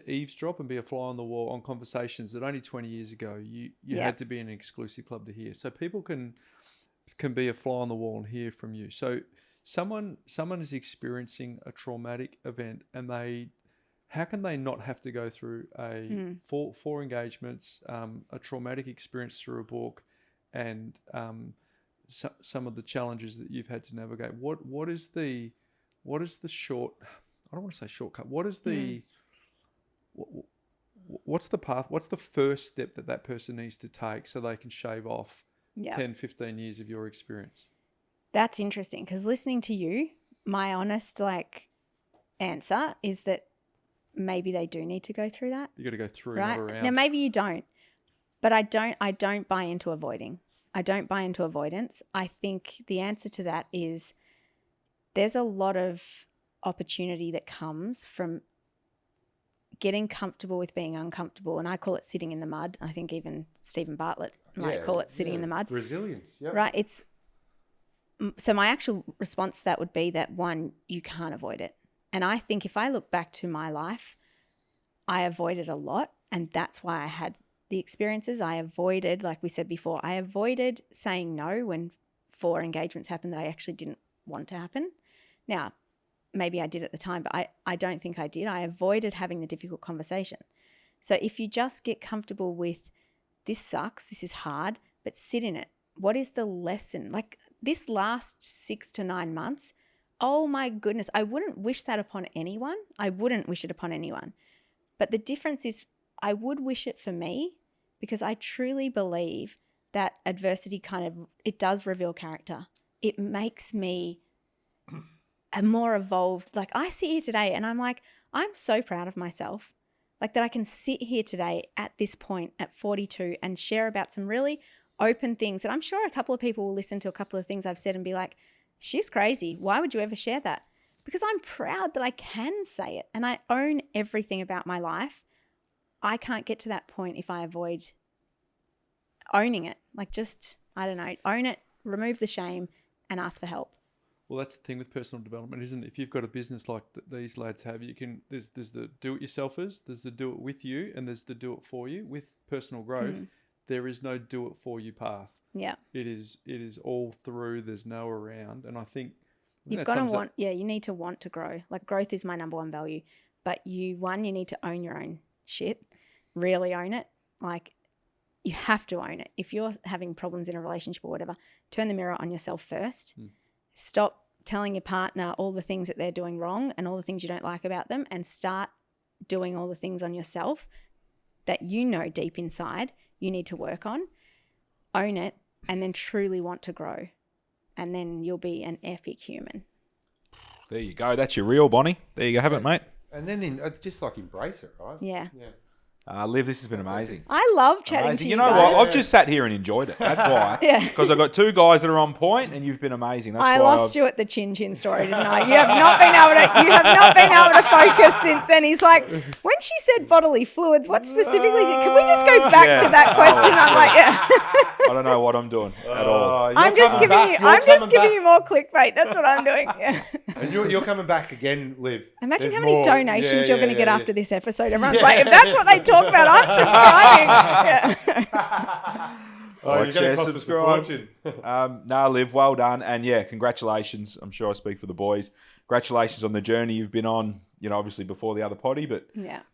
eavesdrop and be a fly on the wall on conversations that only 20 years ago you had to be in an exclusive club to hear. So people can be a fly on the wall and hear from you. So someone is experiencing a traumatic event and they how can they not have to go through four engagements, a traumatic experience through a book, and some of the challenges that you've had to navigate? What is the short? I don't want to say shortcut. What is the what's the path? What's the first step that person needs to take so they can shave off 10, 15 years of your experience? That's interesting, because listening to you, my honest answer is that maybe they do need to go through that. You got to go through, right? not around. Now, maybe you don't, but I don't buy into avoiding. I don't buy into avoidance. I think the answer to that is there's a lot of opportunity that comes from getting comfortable with being uncomfortable. And I call it sitting in the mud. I think even Stephen Bartlett might call it sitting in the mud. Resilience, yeah. Right. So my actual response to that would be that, one, you can't avoid it. And I think if I look back to my life, I avoided a lot. And that's why I had the experiences. I avoided, like we said before, I avoided saying no when 4 engagements happened that I actually didn't want to happen. Now, maybe I did at the time, but I don't think I did. I avoided having the difficult conversation. So if you just get comfortable with, this sucks, this is hard, but sit in it. What is the lesson? Like this last 6 to 9 months, oh my goodness, I wouldn't wish that upon anyone. I wouldn't wish it upon anyone. But the difference is I would wish it for me, because I truly believe that adversity it does reveal character. It makes me a more evolved, like I sit here today and I'm like, I'm so proud of myself. Like that I can sit here today at this point at 42 and share about some really open things. And I'm sure a couple of people will listen to a couple of things I've said and be like, she's crazy. Why would you ever share that? Because I'm proud that I can say it and I own everything about my life. I can't get to that point if I avoid owning it. Like just, I don't know, own it, remove the shame and ask for help. Well, that's the thing with personal development, isn't it? If you've got a business like these lads have, there's the do-it-yourselfers, there's the do it with you, and there's the do it for you. With personal growth, there is no do it for you path. Yeah. It is all through, there's no around. And I think you've got to want, you need to want to grow. Like growth is my number one value. But you need to own your own shit, really own it. Like you have to own it. If you're having problems in a relationship or whatever, turn the mirror on yourself first. Stop telling your partner all the things that they're doing wrong and all the things you don't like about them, and start doing all the things on yourself that you know deep inside you need to work on. Own it, and then truly want to grow. And then you'll be an epic human. There you go. That's your real, Bonnie. There you go. Have it, mate. And then just like embrace it, right? Yeah. Liv, this has been amazing. I love chatting to you. You know guys. what? I've just sat here and enjoyed it. That's why. Because I've got 2 guys that are on point, and you've been amazing. That's I why lost you at the chin story, didn't I? You have not been able to focus since then. He's like, when she said bodily fluids, what specifically can we just go back to that question? I'm like, I don't know what I'm doing at all. I'm just giving you more clickbait. That's what I'm doing. Yeah. And you're coming back again, Liv. Imagine how many donations you're going to get after this episode. Everyone's like, if that's what they talk about, I'm subscribing. You're going to cost us a fortune. Liv, well done. And congratulations. I'm sure I speak for the boys. Congratulations on the journey you've been on, obviously before the other potty, but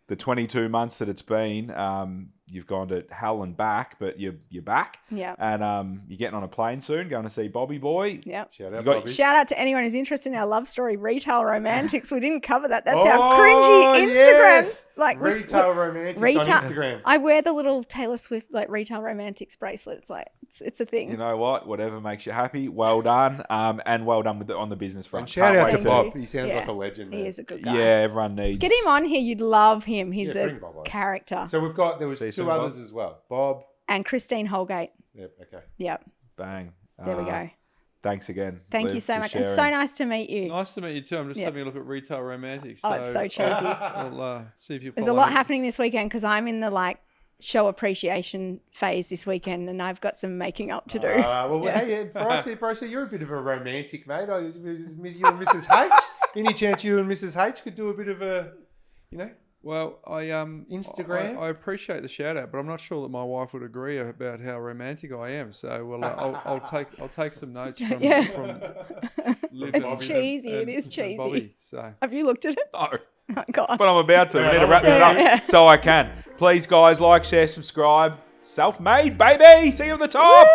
the 22 months that it's been, you've gone to hell and back, but you're back. Yeah. And you're getting on a plane soon, going to see Bobby Boy. Yeah. Shout out, Bobby. Shout out to anyone who's interested in our love story, Retail Romantics. We didn't cover that. That's our cringy Instagram. Yes. Like Retail Romantics on Instagram. I wear the little Taylor Swift Retail Romantics bracelet. It's like it's a thing. You know what? Whatever makes you happy. Well done. And well done on the business front. And shout out to Bob. He sounds like a legend. Man. He is a good guy. Yeah, everyone needs. Get him on here. You'd love him. He's a character. So there was 2 others as well. Bob. And Christine Holgate. Yep, okay. Yep. Bang. There we go. Thanks again. Thank you so much. And so nice to meet you. Nice to meet you too. I'm just having a look at Retail Romantics. Oh, it's so cheesy. I'll see if you There's a lot happening this weekend because I'm in the show appreciation phase this weekend and I've got some making up to do. Hey, Bryce, you're a bit of a romantic, mate. You and Mrs. H. Any chance you and Mrs. H could do a bit of a, Well, Instagram. I appreciate the shout out, but I'm not sure that my wife would agree about how romantic I am. So, I'll take some notes from Liv. It's cheesy. It is cheesy. Bobby, so. Have you looked at it? No. Oh, God. But I'm about to. We need to wrap this up so I can. Please, guys, like, share, subscribe. Self-made, baby. See you at the top.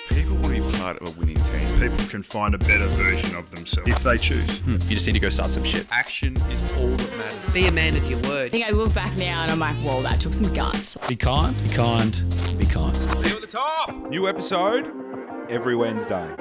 People want to be part of a winning team. People can find a better version of themselves if they choose. You just need to go start some shit. Action is all that matters. Be a man of your word. I think I look back now and I'm like, whoa, that took some guts. Be kind, be kind, be kind. See you at the top. New episode every Wednesday.